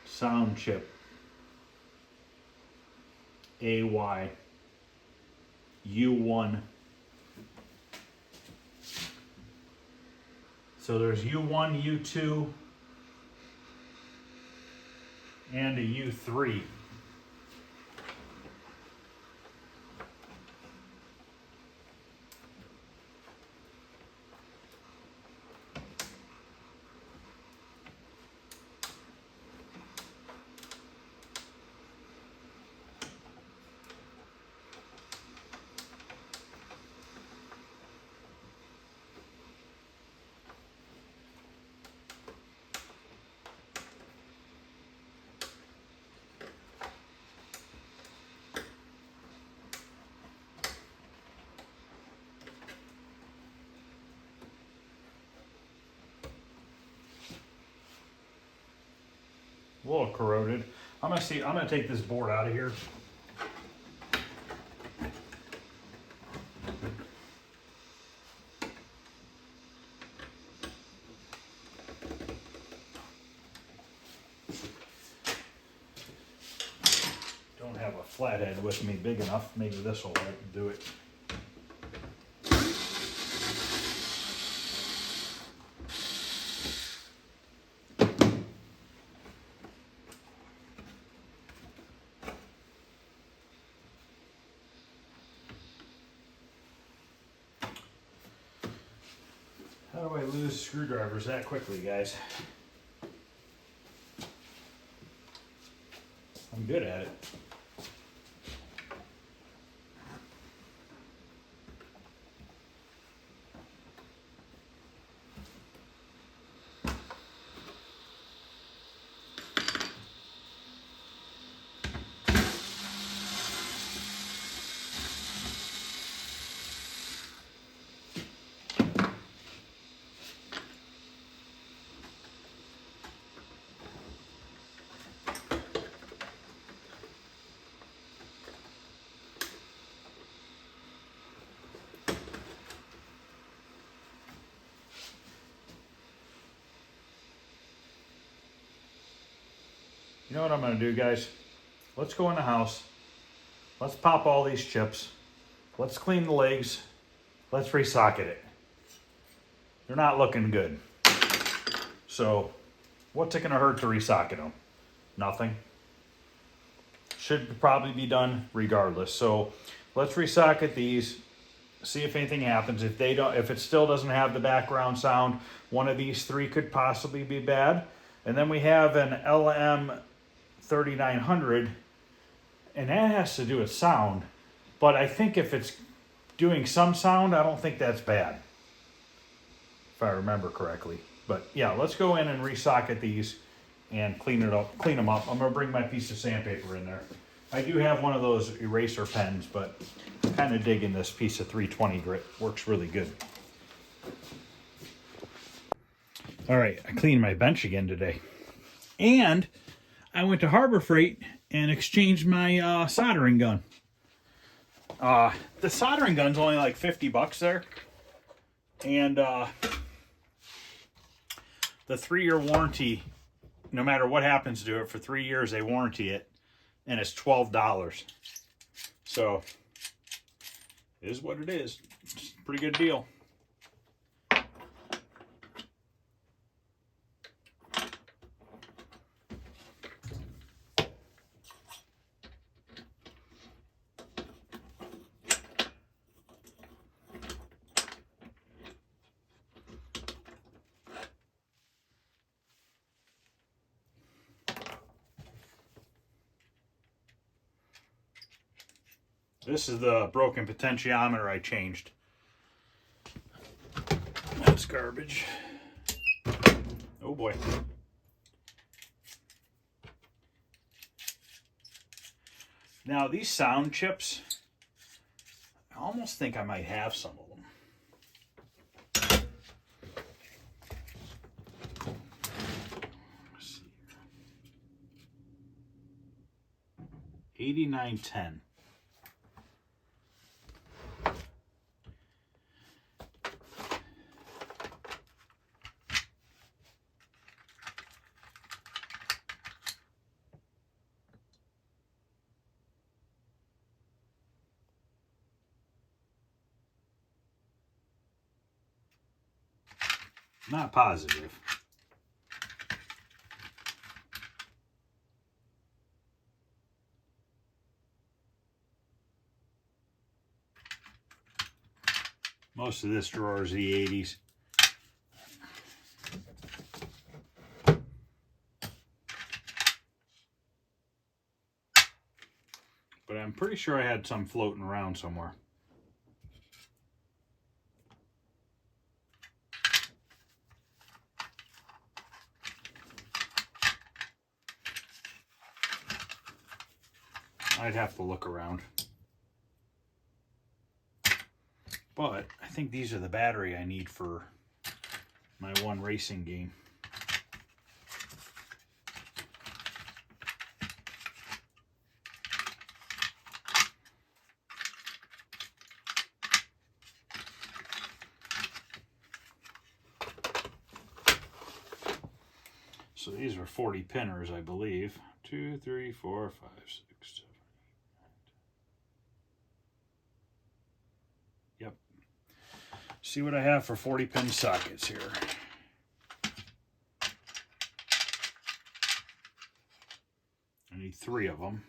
Sound chip. AY U1. So there's U1, U2, and a U3. A little corroded. I'm gonna take this board out of here. Don't have a flathead with me big enough. Maybe this will do it. How do I lose screwdrivers that quickly, guys? I'm good at it. You know what I'm gonna do, guys? Let's go in the house. Let's pop all these chips. Let's clean the legs. Let's resocket it. They're not looking good. So, what's it gonna hurt to resocket them? Nothing. Should probably be done regardless. So, let's resocket these. See if anything happens. If it still doesn't have the background sound, one of these three could possibly be bad. And then we have an LM3900, and that has to do with sound. But I think if it's doing some sound, I don't think that's bad, if I remember correctly. But yeah, let's go in and resocket these and clean them up. I'm gonna bring my piece of sandpaper in there. I do have one of those eraser pens, but I'm kind of digging this piece of 320 grit. Works really good. All right, I cleaned my bench again today. And I went to Harbor Freight and exchanged my soldering gun. The soldering gun's only like 50 bucks there. And the 3-year warranty, no matter what happens to it, for 3 years they warranty it. And it's $12. So, it is what it is. It's a pretty good deal. This is the broken potentiometer I changed. That's garbage. Oh boy. Now these sound chips, I almost think I might have some of them. Let's see here. 8910. Not positive. Most of this drawer is the 80s. But I'm pretty sure I had some floating around somewhere. I'd have to look around. But I think these are the battery I need for my one racing game. So these are 40 pinners, I believe. 2, 3, 4, 5, 6, 7. Yep. See what I have for 40 pin sockets here. I need 3 of them.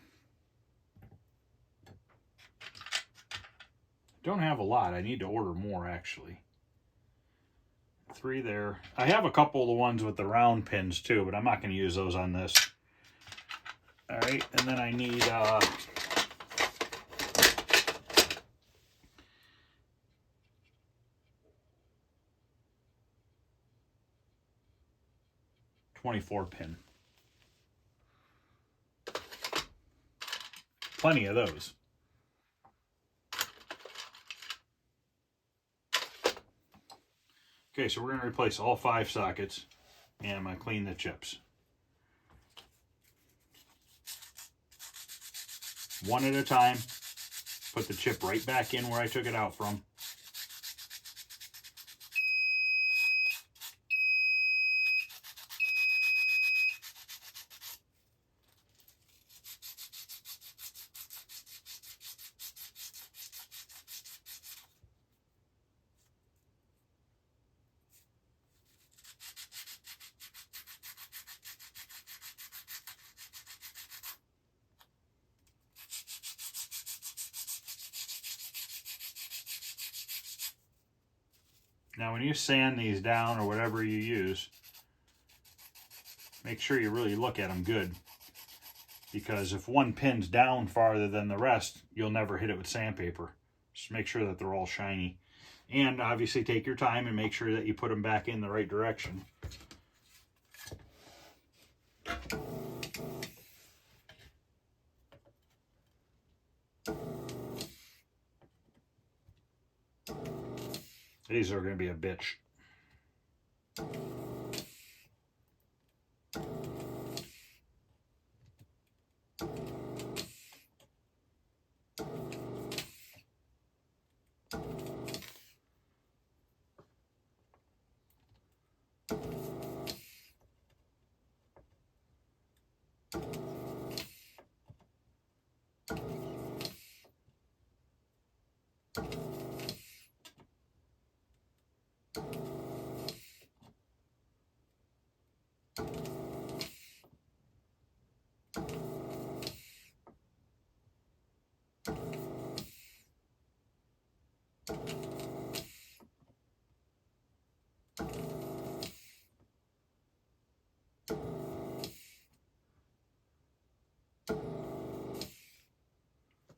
Don't have a lot. I need to order more, actually. 3 there. I have a couple of the ones with the round pins too, but I'm not going to use those on this. All right, and then I need 24 pin. Plenty of those. Okay, so we're going to replace all 5 sockets, and I'm going to clean the chips. One at a time. Put the chip right back in where I took it out from. Now when you sand these down or whatever you use, make sure you really look at them good. Because if one pin's down farther than the rest, you'll never hit it with sandpaper. Just make sure that they're all shiny. And obviously take your time and make sure that you put them back in the right direction. These are going to be a bitch.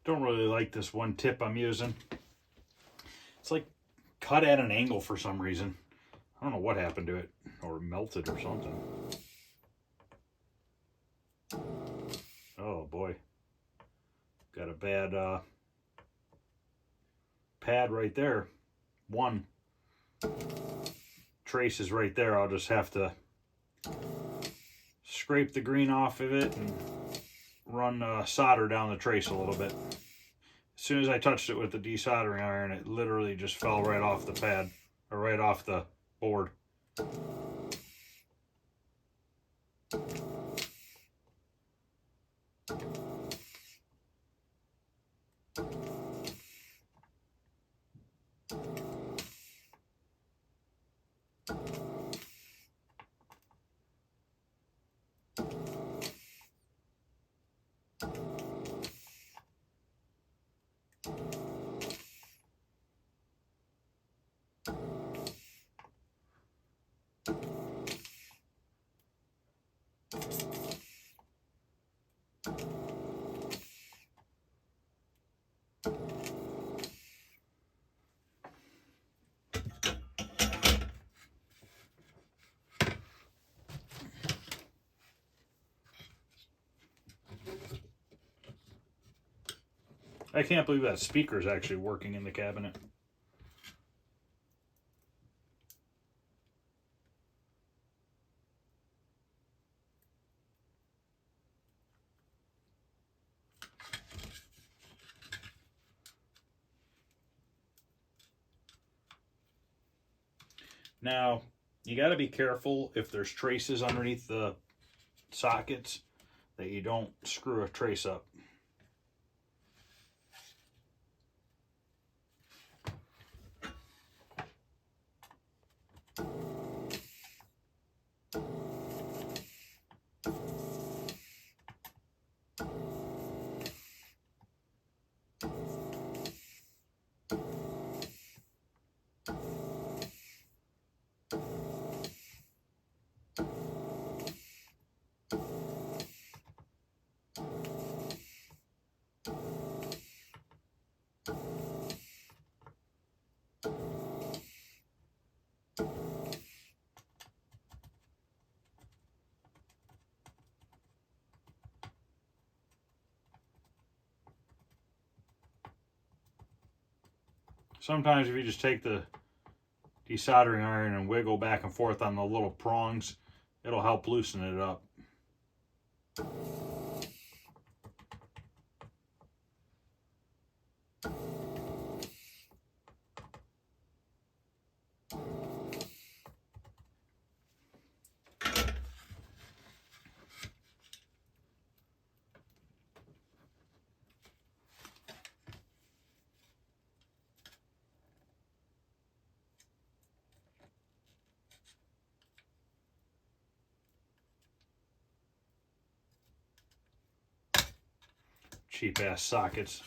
Don't really like this one tip I'm using. It's like cut at an angle for some reason. I don't know what happened to it, or melted or something. Oh boy. Got a bad pad right there. One trace is right there. I'll just have to scrape the green off of it and run solder down the trace a little bit. As soon as I touched it with the desoldering iron, it literally just fell right off the pad, or right off the board. I can't believe that speaker is actually working in the cabinet. Now, you got to be careful if there's traces underneath the sockets that you don't screw a trace up. Sometimes if you just take the desoldering iron and wiggle back and forth on the little prongs, it'll help loosen it up. Cheap ass sockets.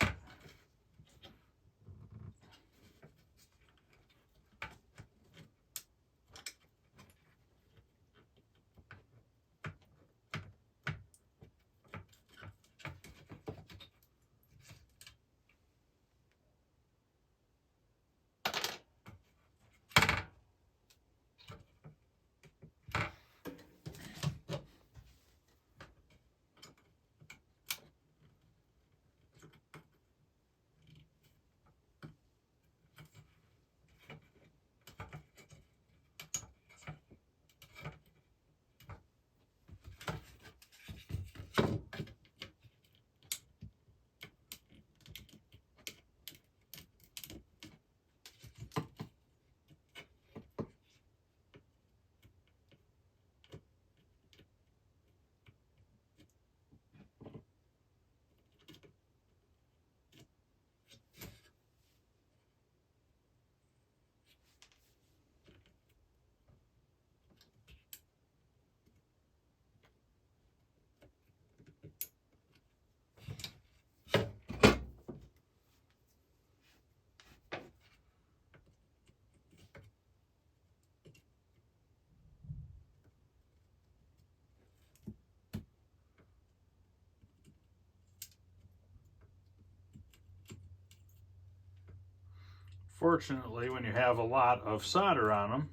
Fortunately, when you have a lot of solder on them,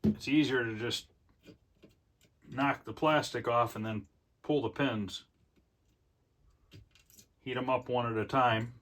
it's easier to just knock the plastic off and then pull the pins. Heat them up one at a time.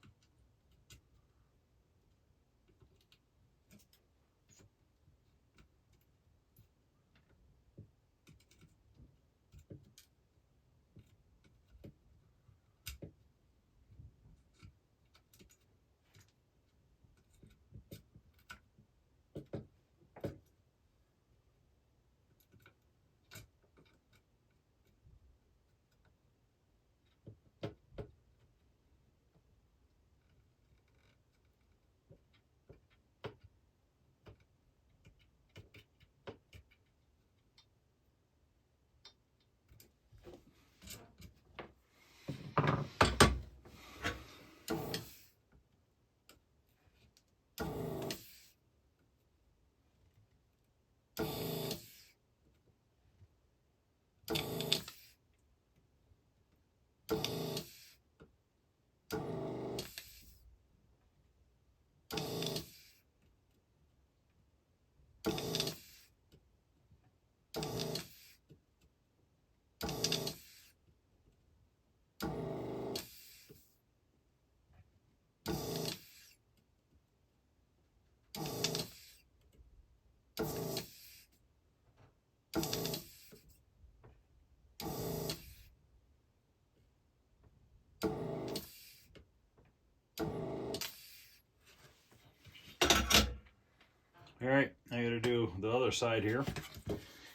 All right, I got to do the other side here.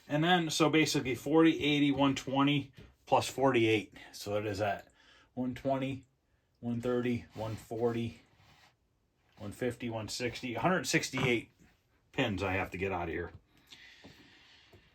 And then, so basically 40, 80, 120 plus 48. So it is at 120, 130, 140, 150, 160, 168 pins I have to get out of here.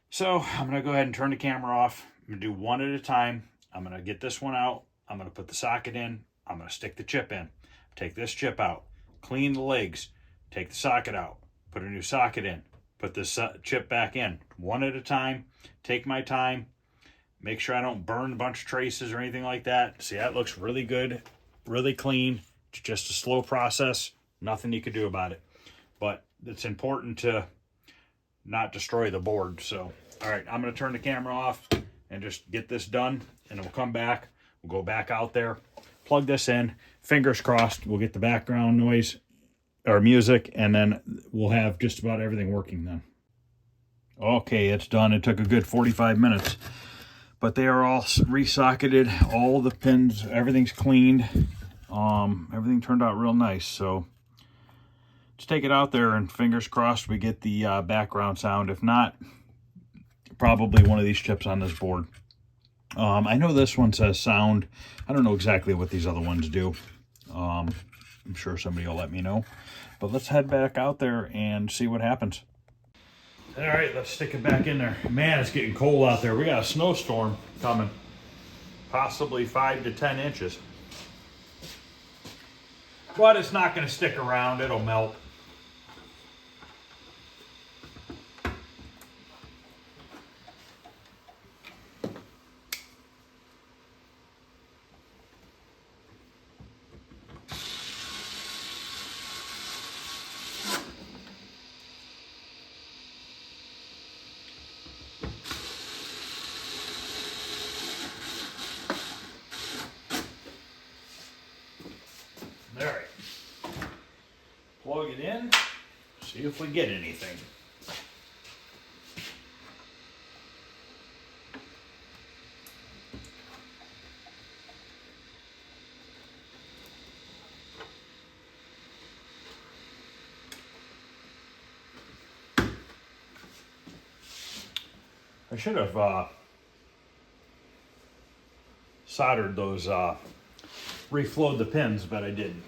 So I'm going to go ahead and turn the camera off. I'm going to do one at a time. I'm going to get this one out. I'm going to put the socket in. I'm going to stick the chip in. Take this chip out. Clean the legs. Take the socket out. Put a new socket in. Put this chip back in. One at a time. Take my time. Make sure I don't burn a bunch of traces or anything like that. See, that looks really good. Really clean. It's just a slow process. Nothing you can do about it. But it's important to not destroy the board. So, all right, I'm going to turn the camera off and just get this done, and we'll come back. We'll go back out there, plug this in. Fingers crossed, we'll get the background noise or music, and then we'll have just about everything working then. Okay, it's done. It took a good 45 minutes, but they are all re-socketed. All the pins, everything's cleaned. Everything turned out real nice. So let's take it out there, and fingers crossed we get the background sound. If not, probably one of these chips on this board. I know this one says sound. I don't know exactly what these other ones do. I'm sure somebody will let me know. But let's head back out there and see what happens. All right, let's stick it back in there. Man, it's getting cold out there. We got a snowstorm coming. Possibly 5 to 10 inches. But it's not going to stick around. It'll melt. All right. Plug it in. See if we get anything. I should have soldered those, reflowed the pins, but I didn't.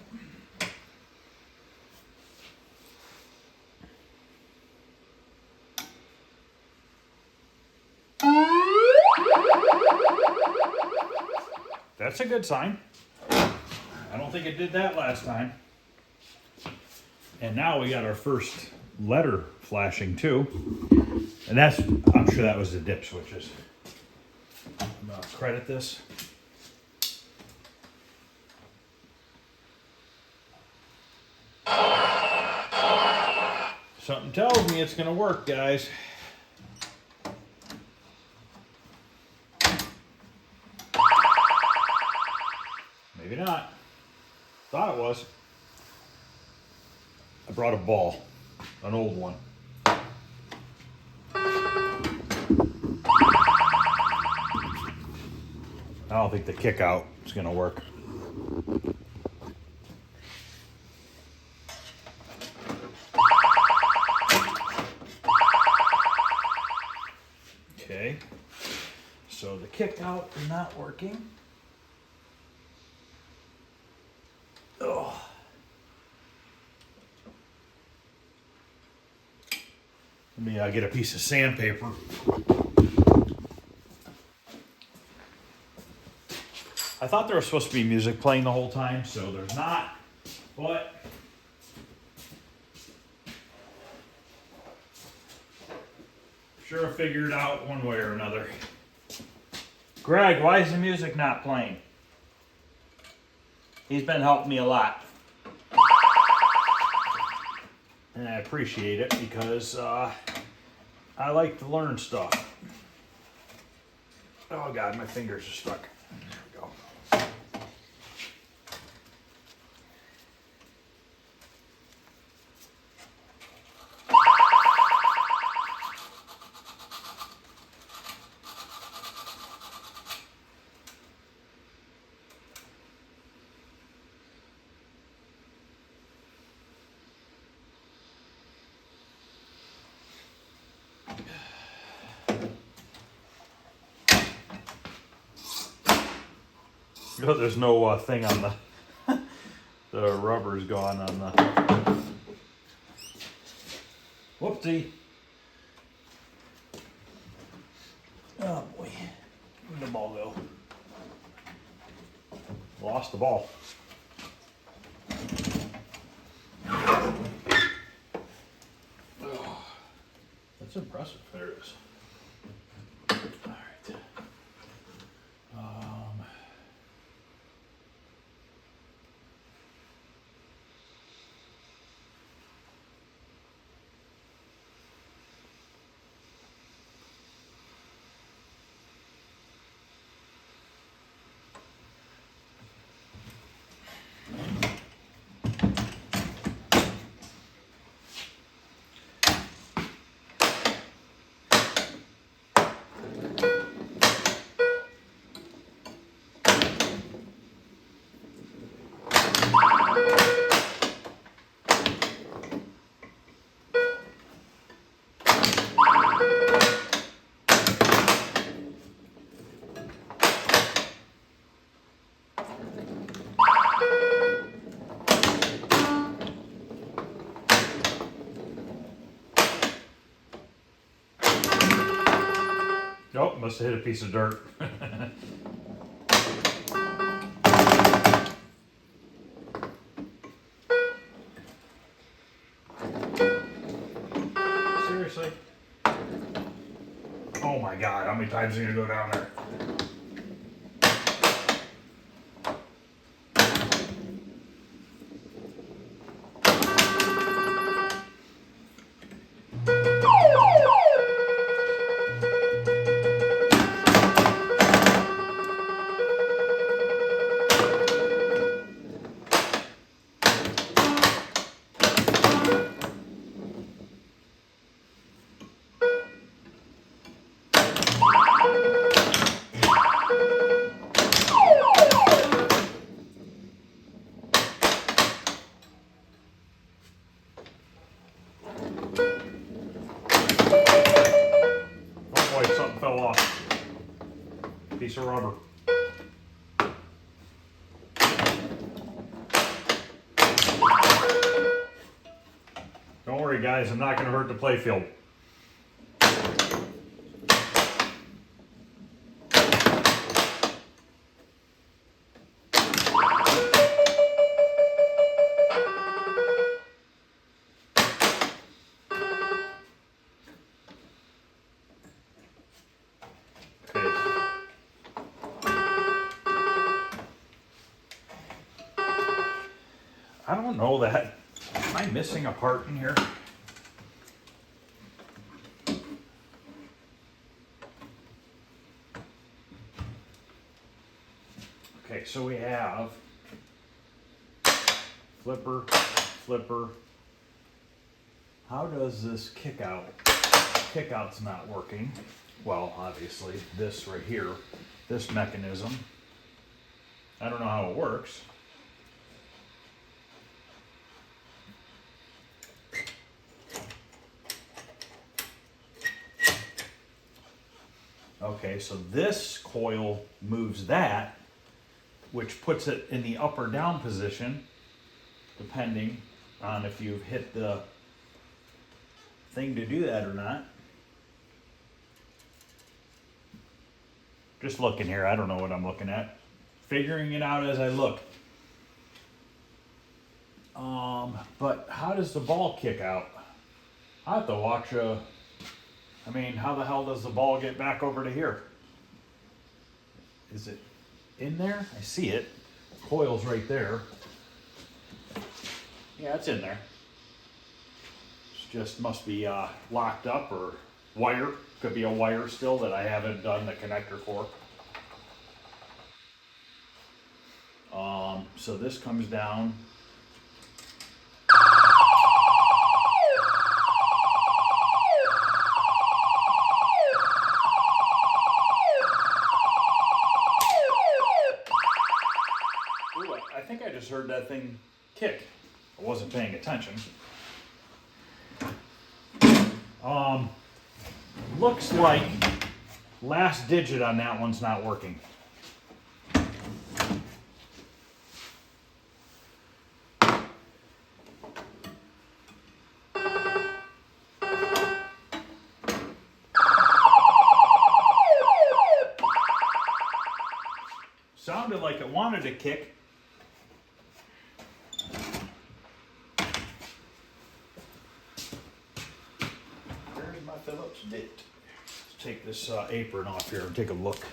That's a good sign. I don't think it did that last time. And now we got our first letter flashing too. And that's, I'm sure that was the dip switches. I'm gonna credit this. Something tells me it's gonna work, guys. Maybe not. Thought it was. I brought a ball, an old one. I don't think the kick out is gonna work. Okay, so the kick out is not working. Oh. Let me get a piece of sandpaper. I thought there was supposed to be music playing the whole time, so there's not, but sure figured it out one way or another. Greg, why is the music not playing? He's been helping me a lot. And I appreciate it because I like to learn stuff. Oh God, my fingers are stuck. There we go. No, there's no thing on the rubber's gone on the. Whoopsie. Oh boy. Where'd the ball go? Lost the ball. Oh, that's impressive. There it is. All right. Oh, must have hit a piece of dirt. Seriously? Oh my God, how many times are you gonna go down there? Oh boy, something fell off. Piece of rubber. Don't worry guys, I'm not gonna hurt the playfield. I don't know that. Am I missing a part in here? Okay, so we have flipper, flipper. How does this kick out? Kick out's not working. Well, obviously, this right here, this mechanism. I don't know how it works. Okay, so this coil moves that, which puts it in the up or down position, depending on if you've hit the thing to do that or not. Just looking here, I don't know what I'm looking at. Figuring it out as I look. But how does the ball kick out? I have to watch I mean, how the hell does the ball get back over to here? Is it in there? I see it. Coil's right there. Yeah, it's in there. It just must be locked up or wire. Could be a wire still that I haven't done the connector for. So this comes down. Ooh, I think I just heard that thing kick. I wasn't paying attention. Looks like last digit on that one's not working. wanted to kick, where's my Phillips bit? Let's take this apron off here and take a look.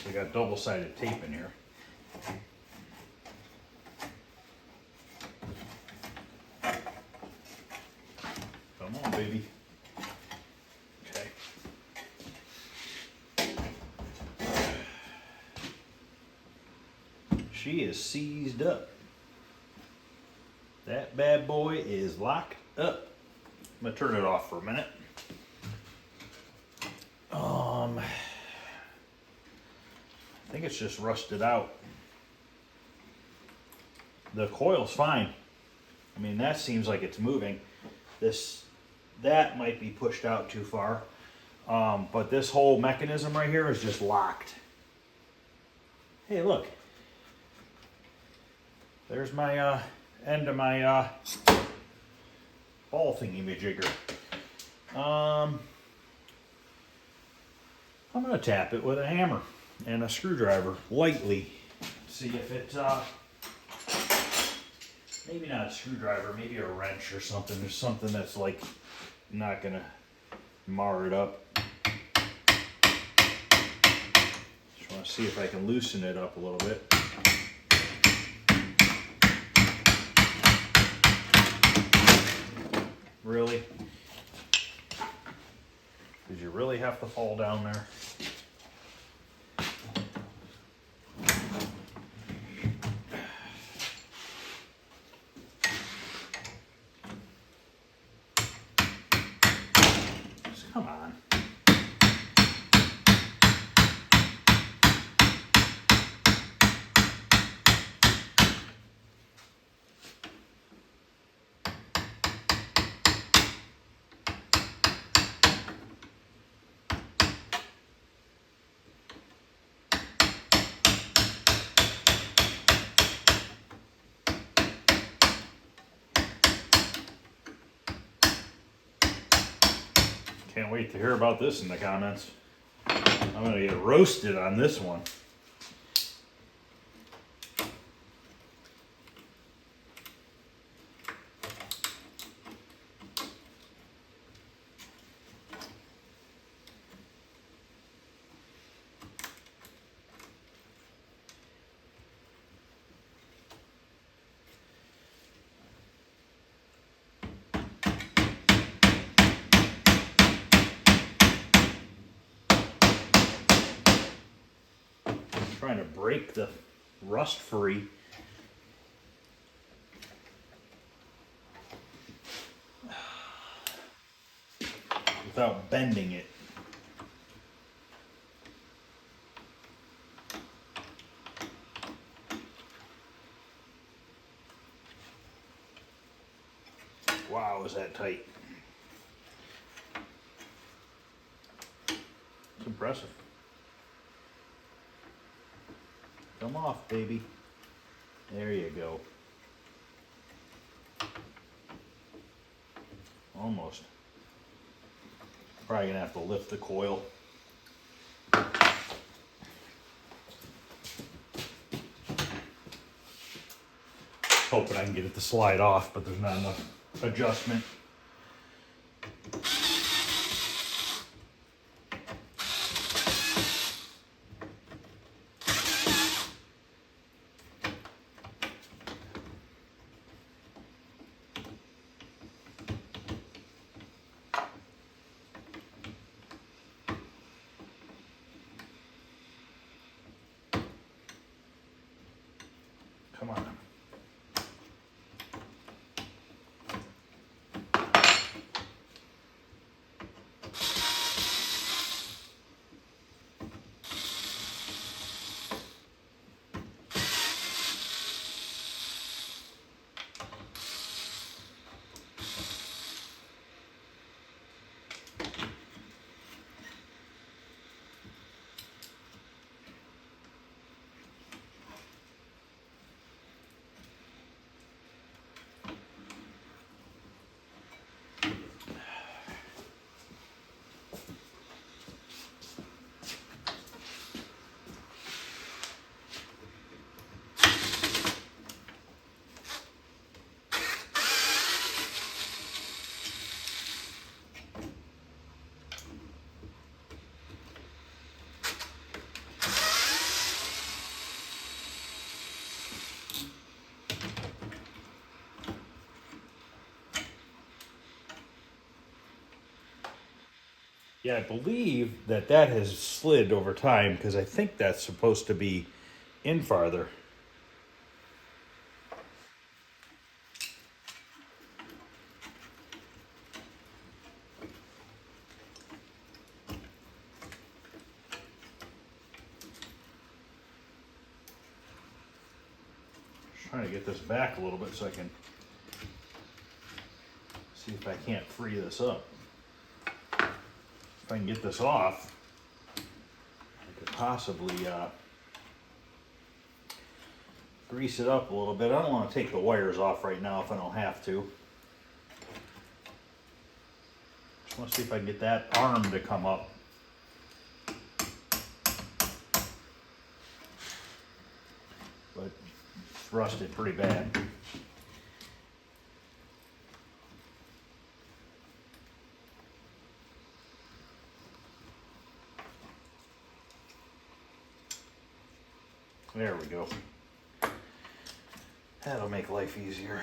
We got double-sided tape in here. Come on, baby. Okay. She is seized up. That bad boy is locked up. I'm gonna turn it off for a minute. I think it's just rusted out. The coil's fine. I mean, that seems like it's moving. That might be pushed out too far. But this whole mechanism right here is just locked. Hey, look. There's my end of my ball thingy-majigger. I'm gonna tap it with a hammer and a screwdriver lightly. See if it, maybe not a screwdriver, maybe a wrench or something. There's something that's like not gonna mar it up. Just wanna see if I can loosen it up a little bit. Really? Did you really have to fall down there? Come on. Can't wait to hear about this in the comments. I'm gonna get roasted on this one. Trying to break the rust free. Without bending it. Wow, is that tight? It's impressive. Come off, baby. There you go. Almost. Probably gonna have to lift the coil. Hoping I can get it to slide off, but there's not enough adjustment. Come on. Yeah, I believe that that has slid over time because I think that's supposed to be in farther. Just trying to get this back a little bit so I can see if I can't free this up. If I can get this off, I could possibly grease it up a little bit. I don't want to take the wires off right now if I don't have to. Just want to see if I can get that arm to come up. But it's rusted pretty bad. There we go. That'll make life easier.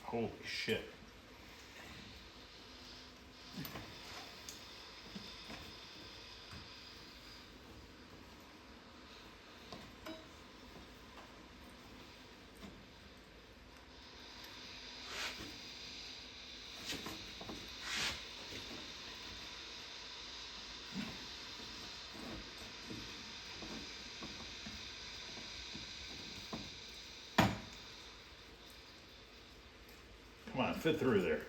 Holy shit. Come on, fit through there.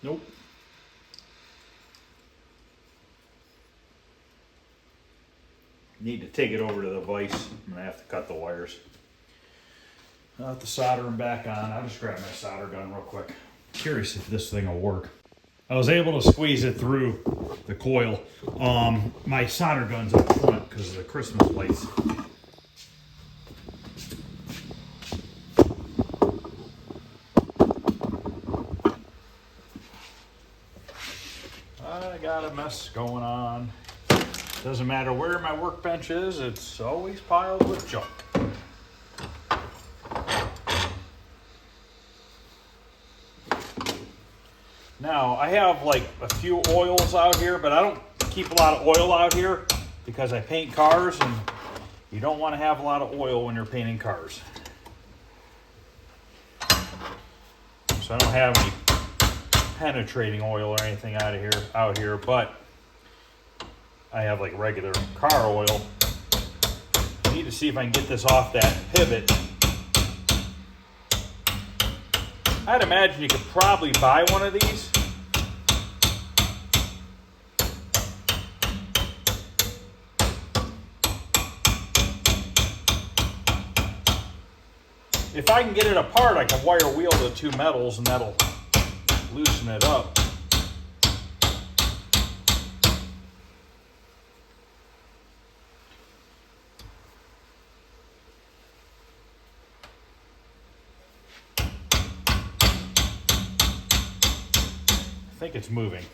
Nope. Need to take it over to the vise. I'm gonna have to cut the wires. I'll have to solder them back on. I'll just grab my solder gun real quick. Curious if this thing will work. I was able to squeeze it through the coil. My solder gun's up front because of the Christmas lights. I got a mess going on. Doesn't matter where my workbench is, it's always piled with junk. Now, I have like a few oils out here, but I don't keep a lot of oil out here because I paint cars and you don't want to have a lot of oil when you're painting cars. So I don't have any penetrating oil or anything out here, but I have like regular car oil. I need to see if I can get this off that pivot. I'd imagine you could probably buy one of these. If I can get it apart, I can wire wheel the two metals and that'll loosen it up. I think it's moving.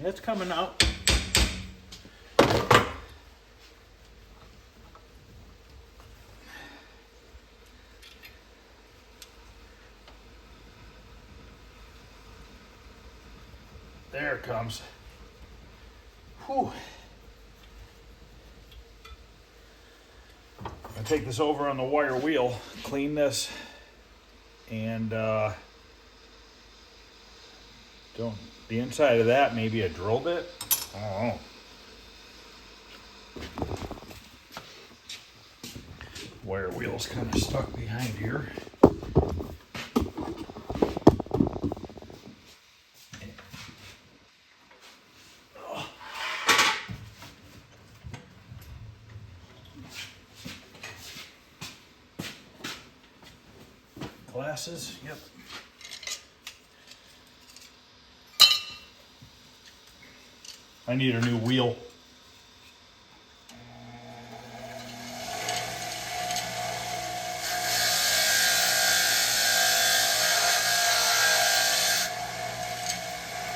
It's coming out. There it comes. Whew. I'll take this over on the wire wheel, clean this, and the inside of that, maybe a drill bit. I don't know. wire wheel's kind of stuck behind here. Glasses, yep. I need a new wheel.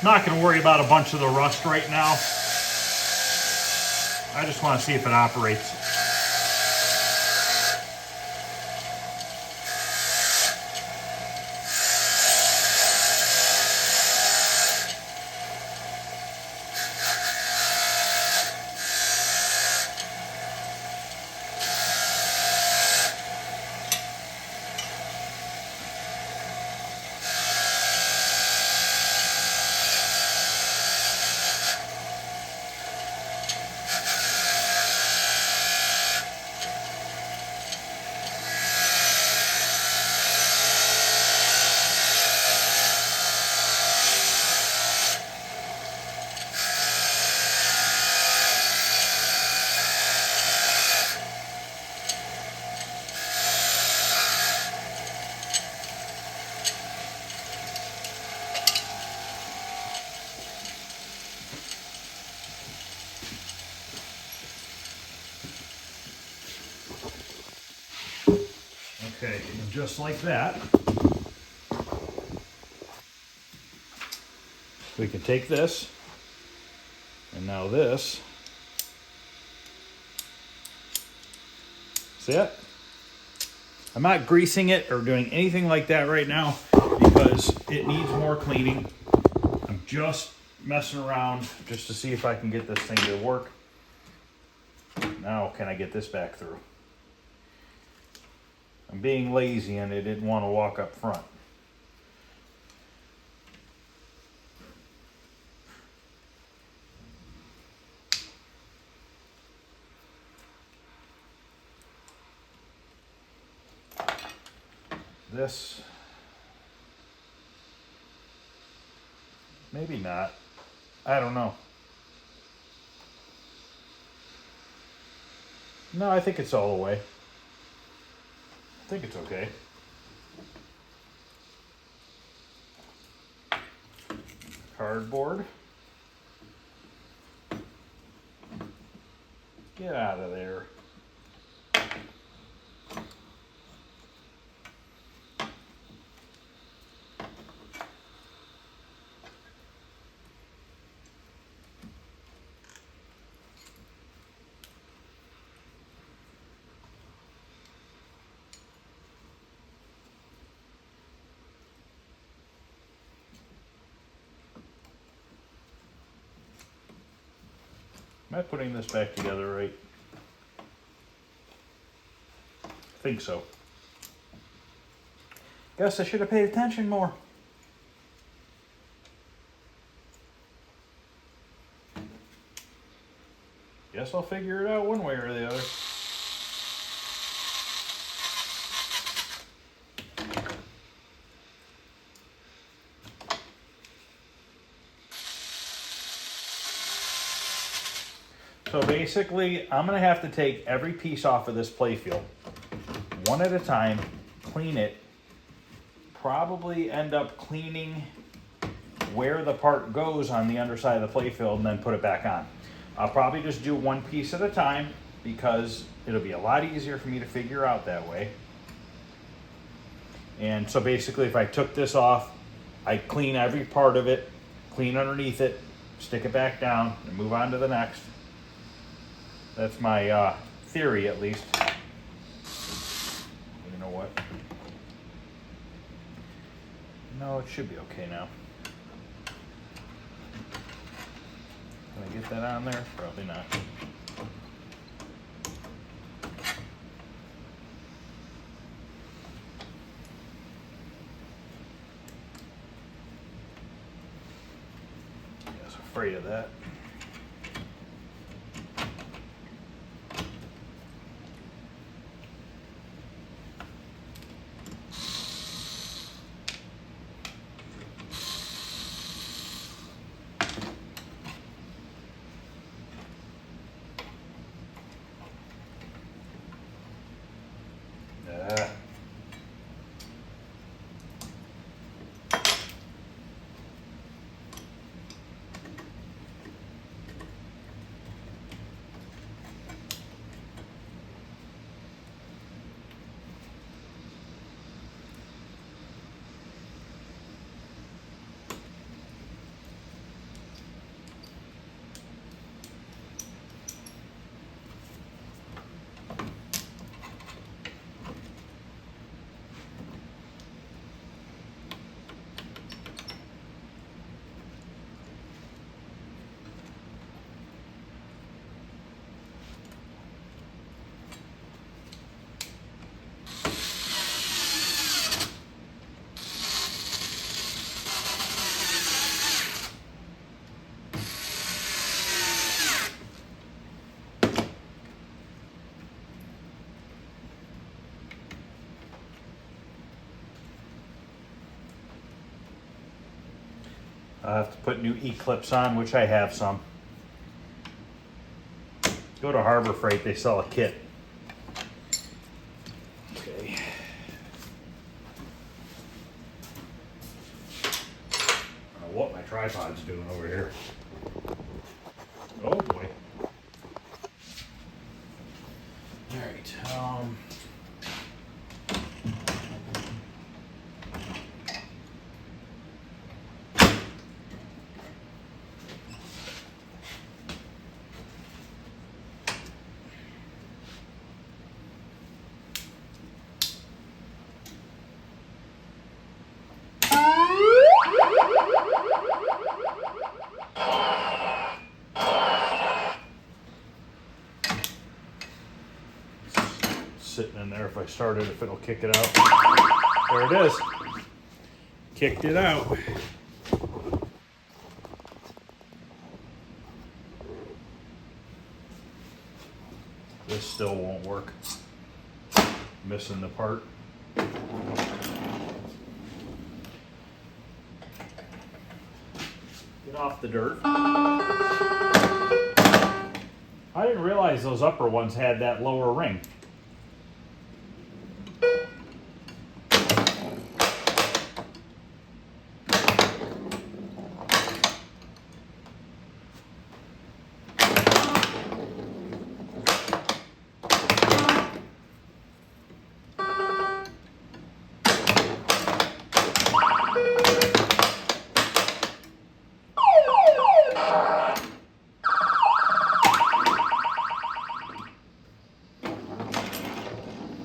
Not going to worry about a bunch of the rust right now. I just want to see if it operates. Okay, and just like that, we can take this, and now this, see it? I'm not greasing it or doing anything like that right now because it needs more cleaning. I'm just messing around just to see if I can get this thing to work. Now, can I get this back through? I'm being lazy and I didn't want to walk up front. This, maybe not. I don't know. No, I think it's all the way. I think it's okay. Cardboard. Get out of there. Am I putting this back together right? I think so. Guess I should have paid attention more. Guess I'll figure it out one way or the other. So basically, I'm going to have to take every piece off of this playfield, one at a time, clean it, probably end up cleaning where the part goes on the underside of the playfield and then put it back on. I'll probably just do one piece at a time because it'll be a lot easier for me to figure out that way. And so basically, if I took this off, I clean every part of it, clean underneath it, stick it back down, and move on to the next. That's my theory, at least. You know what? No, it should be okay now. Can I get that on there? Probably not. I was afraid of that. I have to put new E-clips on, which I have some. Go to Harbor Freight, they sell a kit. Okay. I don't know what my tripod's doing over here. Oh boy. All right. Sitting in there. If I start it, if it'll kick it out. There it is. Kicked it out. This still won't work. Missing the part. Get off the dirt. I didn't realize those upper ones had that lower ring.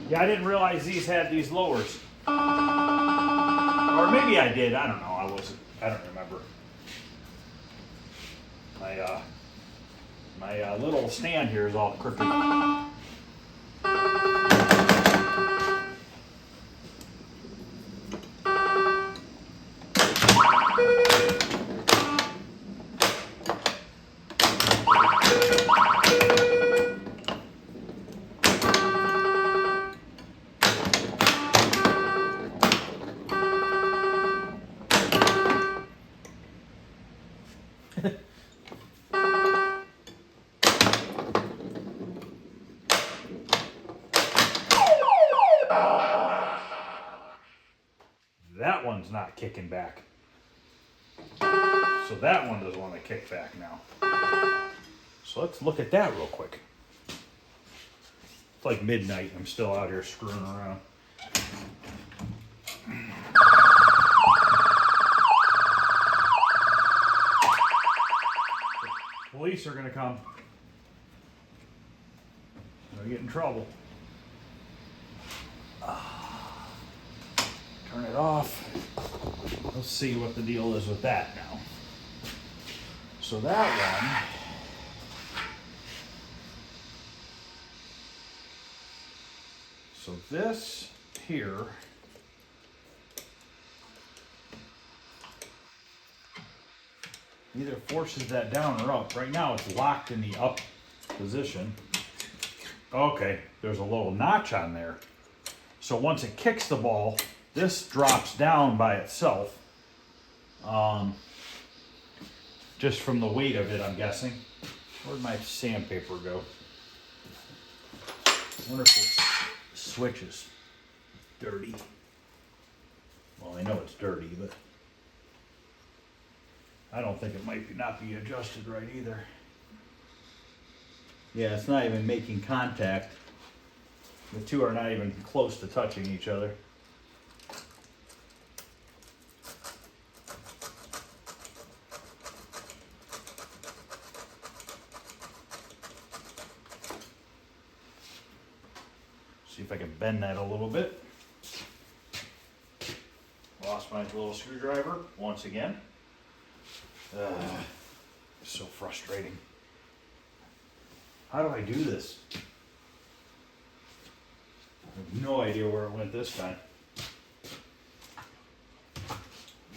Yeah, I didn't realize these had these lowers. Or maybe I did. I don't know. I don't remember. My little stand here is all crooked. That one's not kicking back. So that one doesn't want to kick back now. So let's look at that real quick. It's like midnight. I'm still out here screwing around. Police are going to come. I'm going to get in trouble. Turn it off. Let's see what the deal is with that now. So that one. So this here. Either forces that down or up. Right now it's locked in the up position. Okay, there's a little notch on there. So once it kicks the ball, this drops down by itself. Just from the weight of it, I'm guessing. Where'd my sandpaper go? I wonder if this switch is dirty. Well, I know it's dirty, but I don't think it might not be adjusted right either. Yeah, it's not even making contact. The two are not even close to touching each other. See if I can bend that a little bit. Lost my little screwdriver once again. So frustrating. How do I do this? I have no idea where it went this time.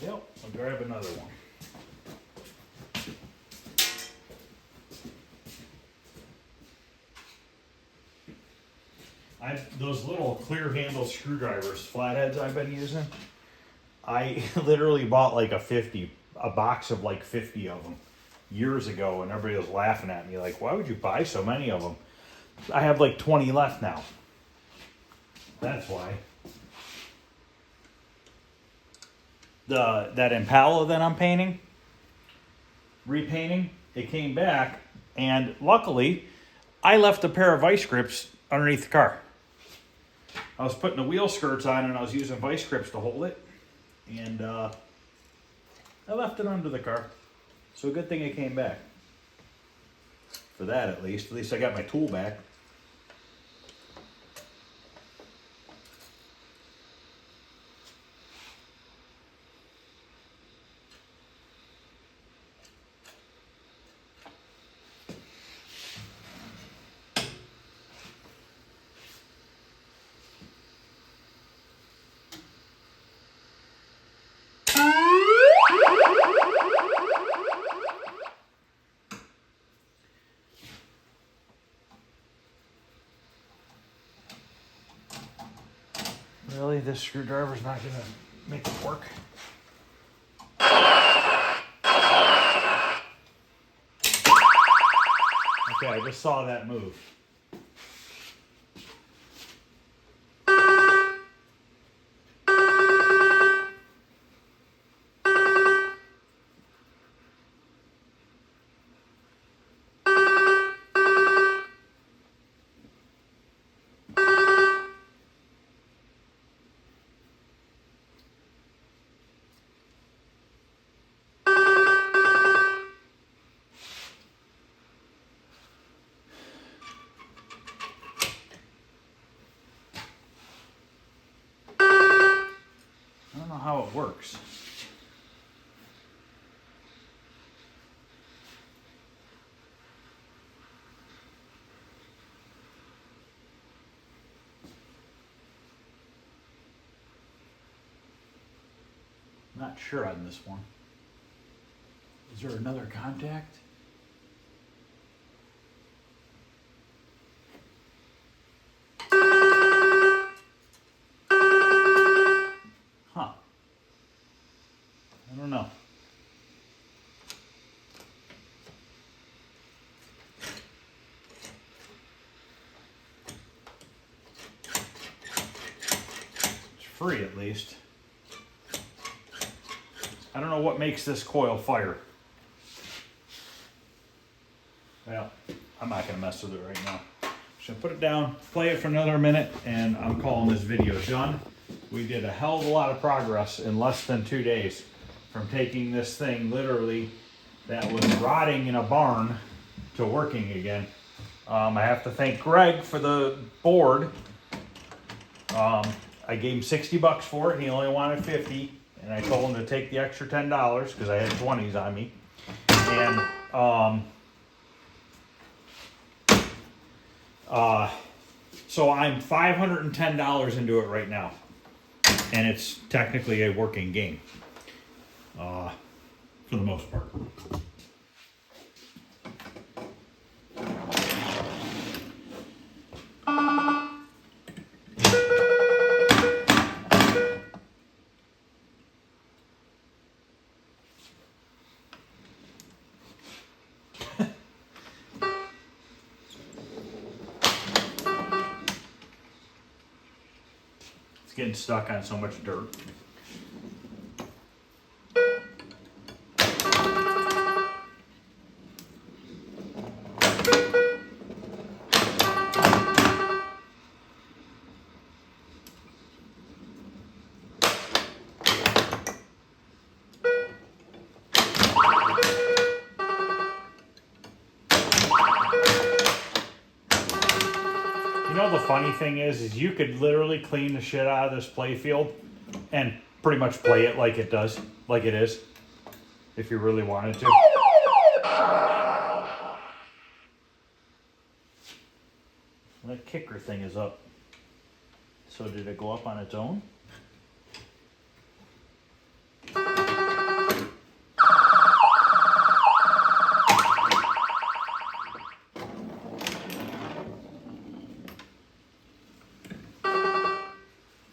Yep, I'll grab another one. Those little clear handle screwdrivers, flatheads I've been using, I literally bought like a 50 a box of like 50 of them years ago, and everybody was laughing at me like, why would you buy so many of them? I have like 20 left now. That's why. That Impala that I'm repainting, it came back, and luckily I left a pair of vice grips underneath the car. I was putting the wheel skirts on and I was using vice grips to hold it, and I left it under the car. So a good thing it came back. For that, at least. At least I got my tool back. Really? This screwdriver's not gonna make it work? Okay, I just saw that move. I don't know how it works. Not sure on this one. Is there another contact? Huh. I don't know. It's free at least. I don't know what makes this coil fire. Well, I'm not going to mess with it right now. Just going to put it down, play it for another minute, and I'm calling this video done. We did a hell of a lot of progress in less than 2 days from taking this thing literally that was rotting in a barn to working again. I have to thank Greg for the board. I gave him 60 bucks for it. He only wanted 50. And I told him to take the extra $10 because I had 20s on me. And so I'm $510 into it right now. And it's technically a working game. For the most part. It's getting stuck on so much dirt. You know, the funny thing is you could literally clean the shit out of this play field and pretty much play it like it is, if you really wanted to. That kicker thing is up. So did it go up on its own?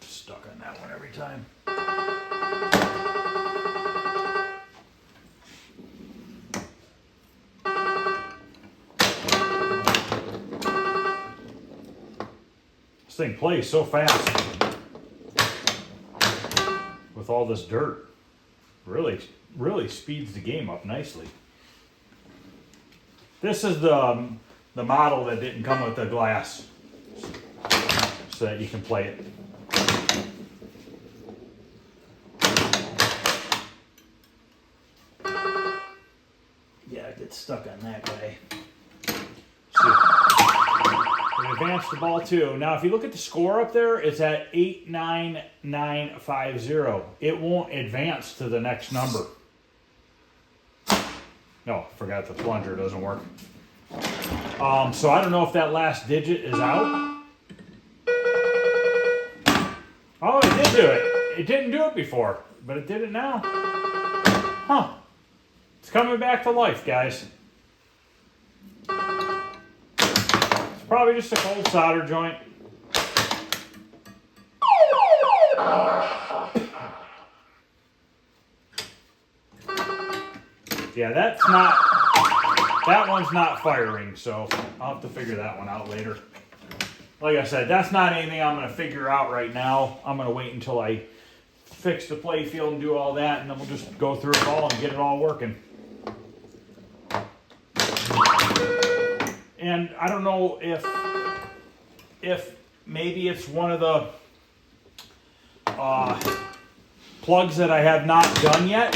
Stuck on that one every time. thing plays so fast with all this dirt. Really, really speeds the game up nicely. This is the model that didn't come with the glass, so that you can play it. Yeah, it gets stuck on that guy. See, we advanced the ball too. Now, if you look at the score up there, it's at 89950. It won't advance to the next number. No, forgot the plunger doesn't work. So I don't know if that last digit is out. Oh, it did do it. It didn't do it before, but it did it now. Huh. It's coming back to life, guys. It's probably just a cold solder joint. Yeah, that one's not firing, so I'll have to figure that one out later. Like I said, that's not anything I'm going to figure out right now. I'm going to wait until I fix the play field and do all that, and then we'll just go through it all and get it all working. And I don't know if maybe it's one of the plugs that I have not done yet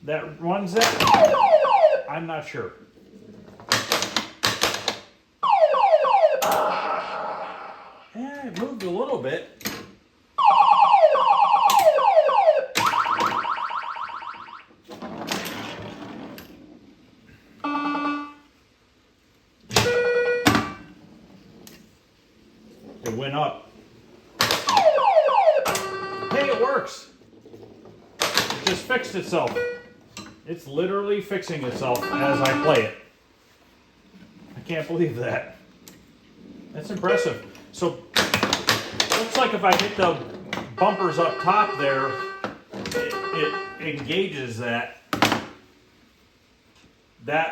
that runs that. I'm not sure. Yeah, it moved a little bit. It went up. Hey, it works. It just fixed itself. It's literally fixing itself as I play it. I can't believe that. That's impressive. So, looks like if I hit the bumpers up top there, it engages that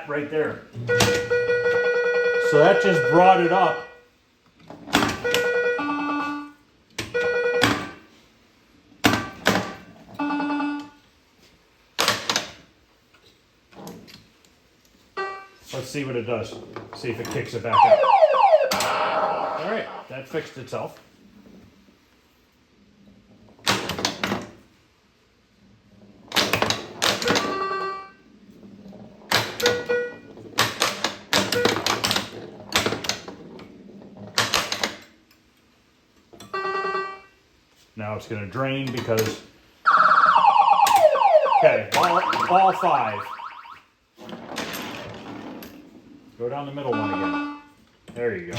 right there. So that just brought it up. Let's see what it does. See if it kicks it back up. All right, that fixed itself. Now it's going to drain because, okay, ball 5. Go down the middle one again. There you go.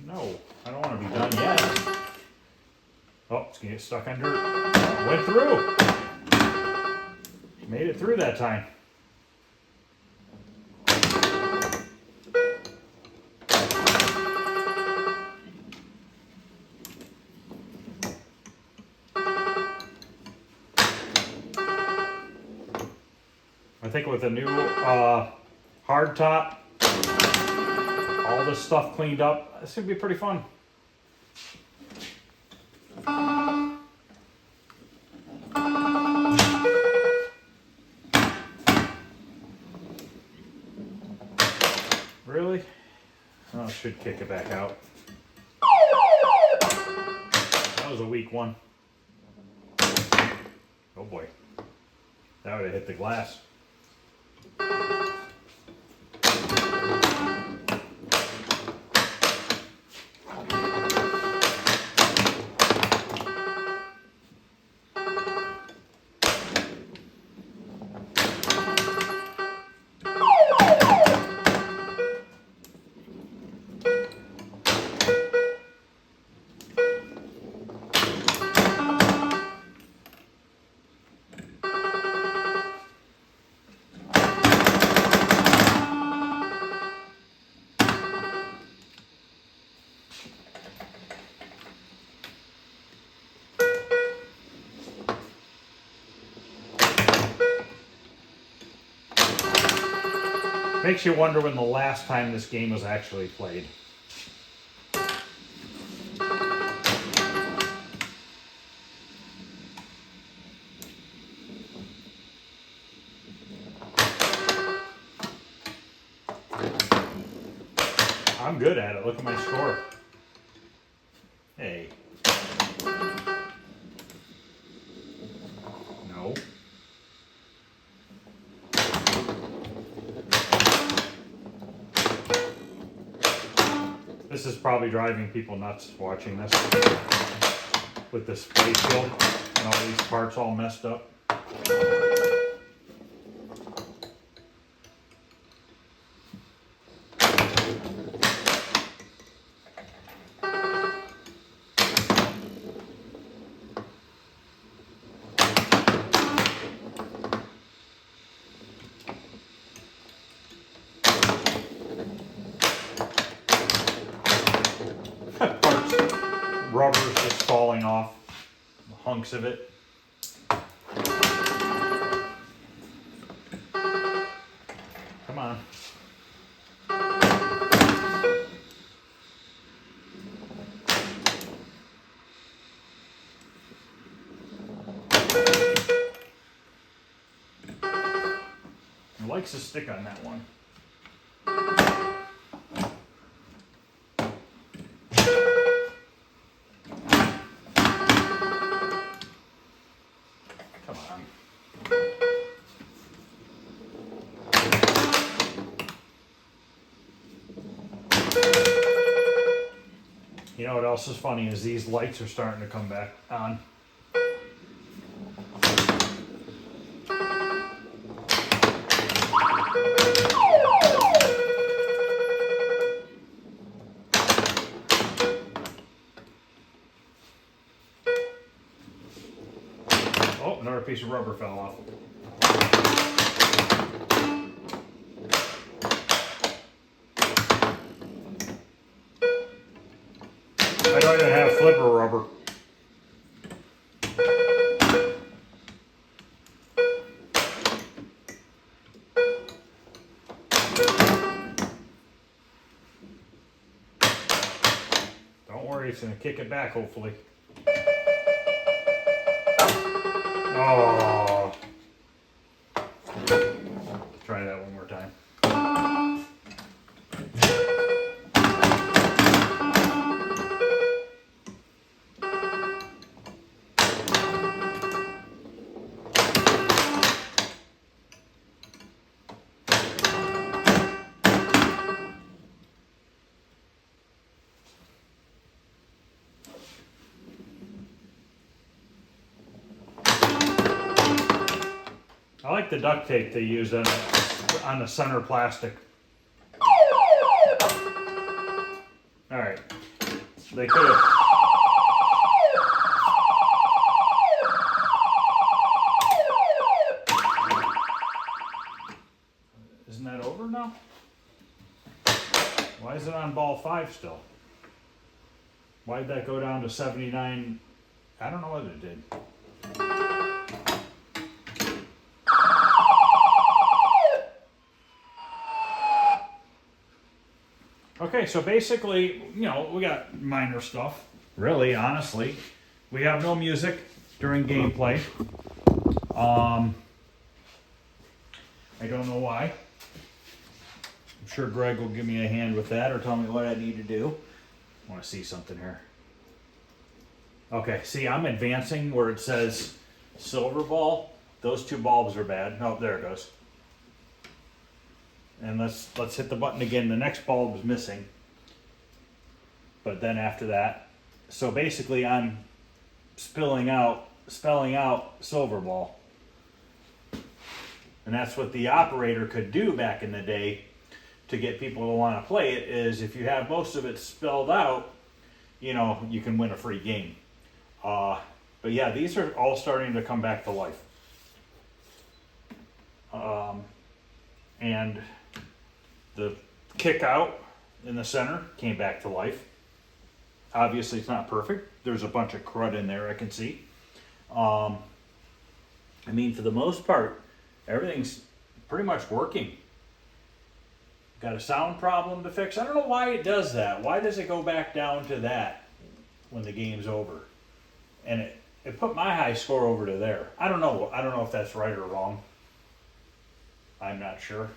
No, I don't want to be done yet. Oh, it's going to get stuck under. Went through. Made it through that time. I think with the new hard top, all this stuff cleaned up, it's going to be pretty fun. Really? Oh, I should kick it back out. That was a weak one. Oh boy. That would have hit the glass. Makes you wonder when the last time this game was actually played. I'm good at it. Look at my score. Hey. No. This is probably driving people nuts watching this with this play field and all these parts all messed up. Parts, rubber's just falling off, hunks of it. Come on. It likes to stick on that one. Come on. You know what else is funny is these lights are starting to come back on. Oh, another piece of rubber fell off. I don't even have flipper rubber. Don't worry, it's going to kick it back, hopefully. Oh. Try that one more time. I like the duct tape they use on the center plastic. All right, they could have. Isn't that over now? Why is it on ball 5 still? Why did that go down to 79? I don't know what it did. Okay, so basically, you know, we got minor stuff. Really, honestly, we have no music during gameplay. I don't know why. I'm sure Greg will give me a hand with that or tell me what I need to do. I want to see something here. Okay, see, I'm advancing where it says silver ball. Those two bulbs are bad. Oh, there it goes. And let's hit the button again. The next bulb is missing. But then after that, so basically I'm spelling out silver ball. And that's what the operator could do back in the day to get people to want to play it, is if you have most of it spelled out, you know, you can win a free game. But yeah, these are all starting to come back to life. And the kick out in the center came back to life. Obviously, it's not perfect. There's a bunch of crud in there I can see. I mean, for the most part, everything's pretty much working. Got a sound problem to fix. I don't know why it does that. Why does it go back down to that when the game's over? And it put my high score over to there. I don't know. I don't know if that's right or wrong. I'm not sure.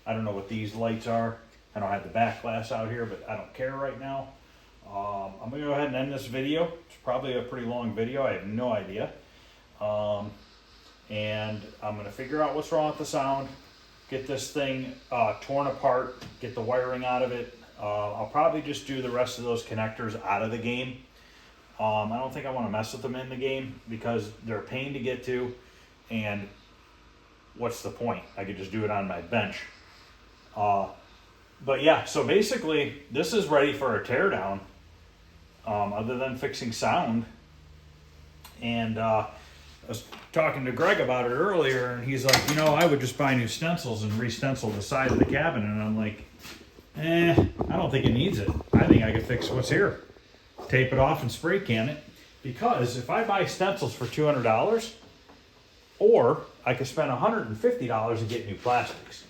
I don't know what these lights are. I don't have the back glass out here, but I don't care right now. I'm going to go ahead and end this video. It's probably a pretty long video. I have no idea. And I'm going to figure out what's wrong with the sound. Get this thing torn apart, get the wiring out of it. I'll probably just do the rest of those connectors out of the game. I don't think I want to mess with them in the game because they're a pain to get to, and what's the point? I could just do it on my bench. But yeah, so basically this is ready for a teardown, other than fixing sound. And I was talking to Greg about it earlier, and he's like, you know, I would just buy new stencils and re-stencil the side of the cabin. And I'm like, I don't think it needs it. I think I could fix what's here. Tape it off and spray can it. Because if I buy stencils for $200, or I could spend $150 and get new plastics.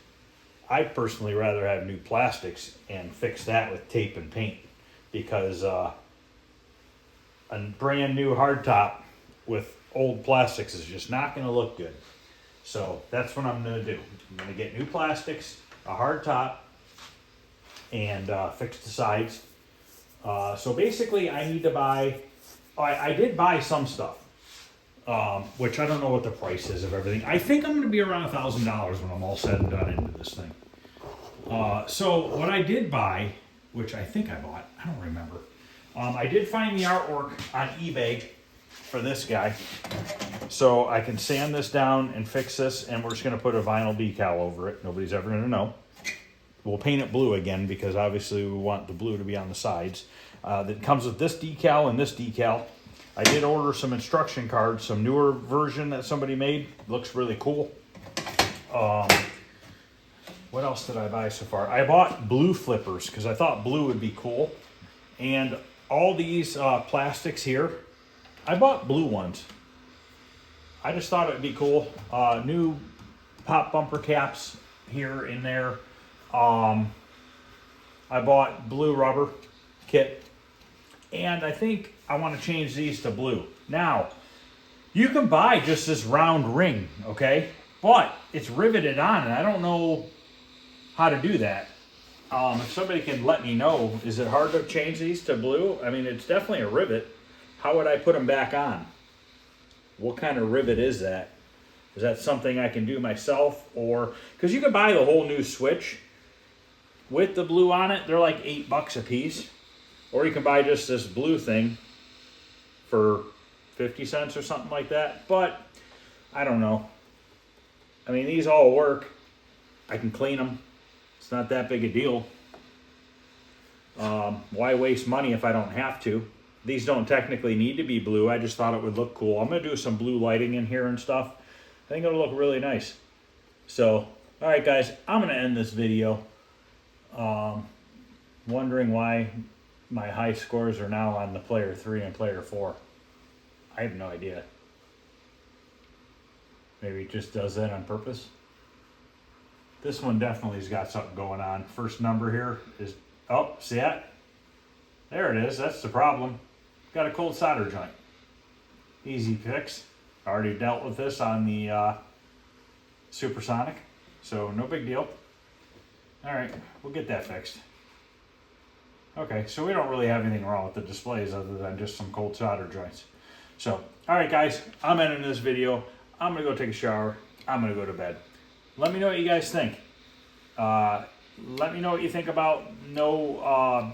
I'd personally rather have new plastics and fix that with tape and paint. Because a brand new hardtop with old plastics is just not going to look good. So that's what I'm going to do. I'm going to get new plastics, a hard top, and fix the sides. So basically I need to buy, I did buy some stuff, which I don't know what the price is of everything. I think I'm going to be around $1,000 when I'm all said and done into this thing. So what I did buy, which I think I bought, I don't remember. I did find the artwork on eBay for this guy, so I can sand this down and fix this, and we're just going to put a vinyl decal over it. Nobody's ever going to know. We'll paint it blue again because obviously we want the blue to be on the sides. That comes with this decal and this decal. I did order some instruction cards, some newer version that somebody made. Looks really cool. What else did I buy so far? I bought blue flippers because I thought blue would be cool. And all these plastics here, I bought blue ones. I just thought it'd be cool. New pop bumper caps here in there. I bought blue rubber kit. And I think I want to change these to blue. Now, you can buy just this round ring, okay? But it's riveted on, and I don't know how to do that. If somebody can let me know, is it hard to change these to blue? I mean, it's definitely a rivet. How would I put them back on? What kind of rivet is that? Is that something I can do myself? Or, because you can buy the whole new switch with the blue on it. They're like $8 a piece. Or you can buy just this blue thing for 50 cents or something like that. But, I don't know. I mean, these all work. I can clean them. It's not that big a deal. Why waste money if I don't have to? These don't technically need to be blue. I just thought it would look cool. I'm going to do some blue lighting in here and stuff. I think it'll look really nice. So, alright guys, I'm going to end this video. Wondering why my high scores are now on the player 3 and player 4. I have no idea. Maybe it just does that on purpose. This one definitely's got something going on. First number here is, oh, see that? There it is. That's the problem. Got a cold solder joint. Easy fix. Already dealt with this on the Supersonic, so no big deal. All right, we'll get that fixed. Okay, so we don't really have anything wrong with the displays other than just some cold solder joints. So, all right, guys, I'm ending this video. I'm gonna go take a shower. I'm gonna go to bed. Let me know what you guys think. Let me know what you think about no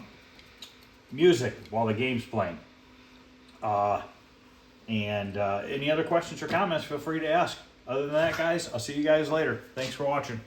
music while the game's playing. Any other questions or comments, feel free to ask. Other than that, guys, I'll see you guys later. Thanks for watching.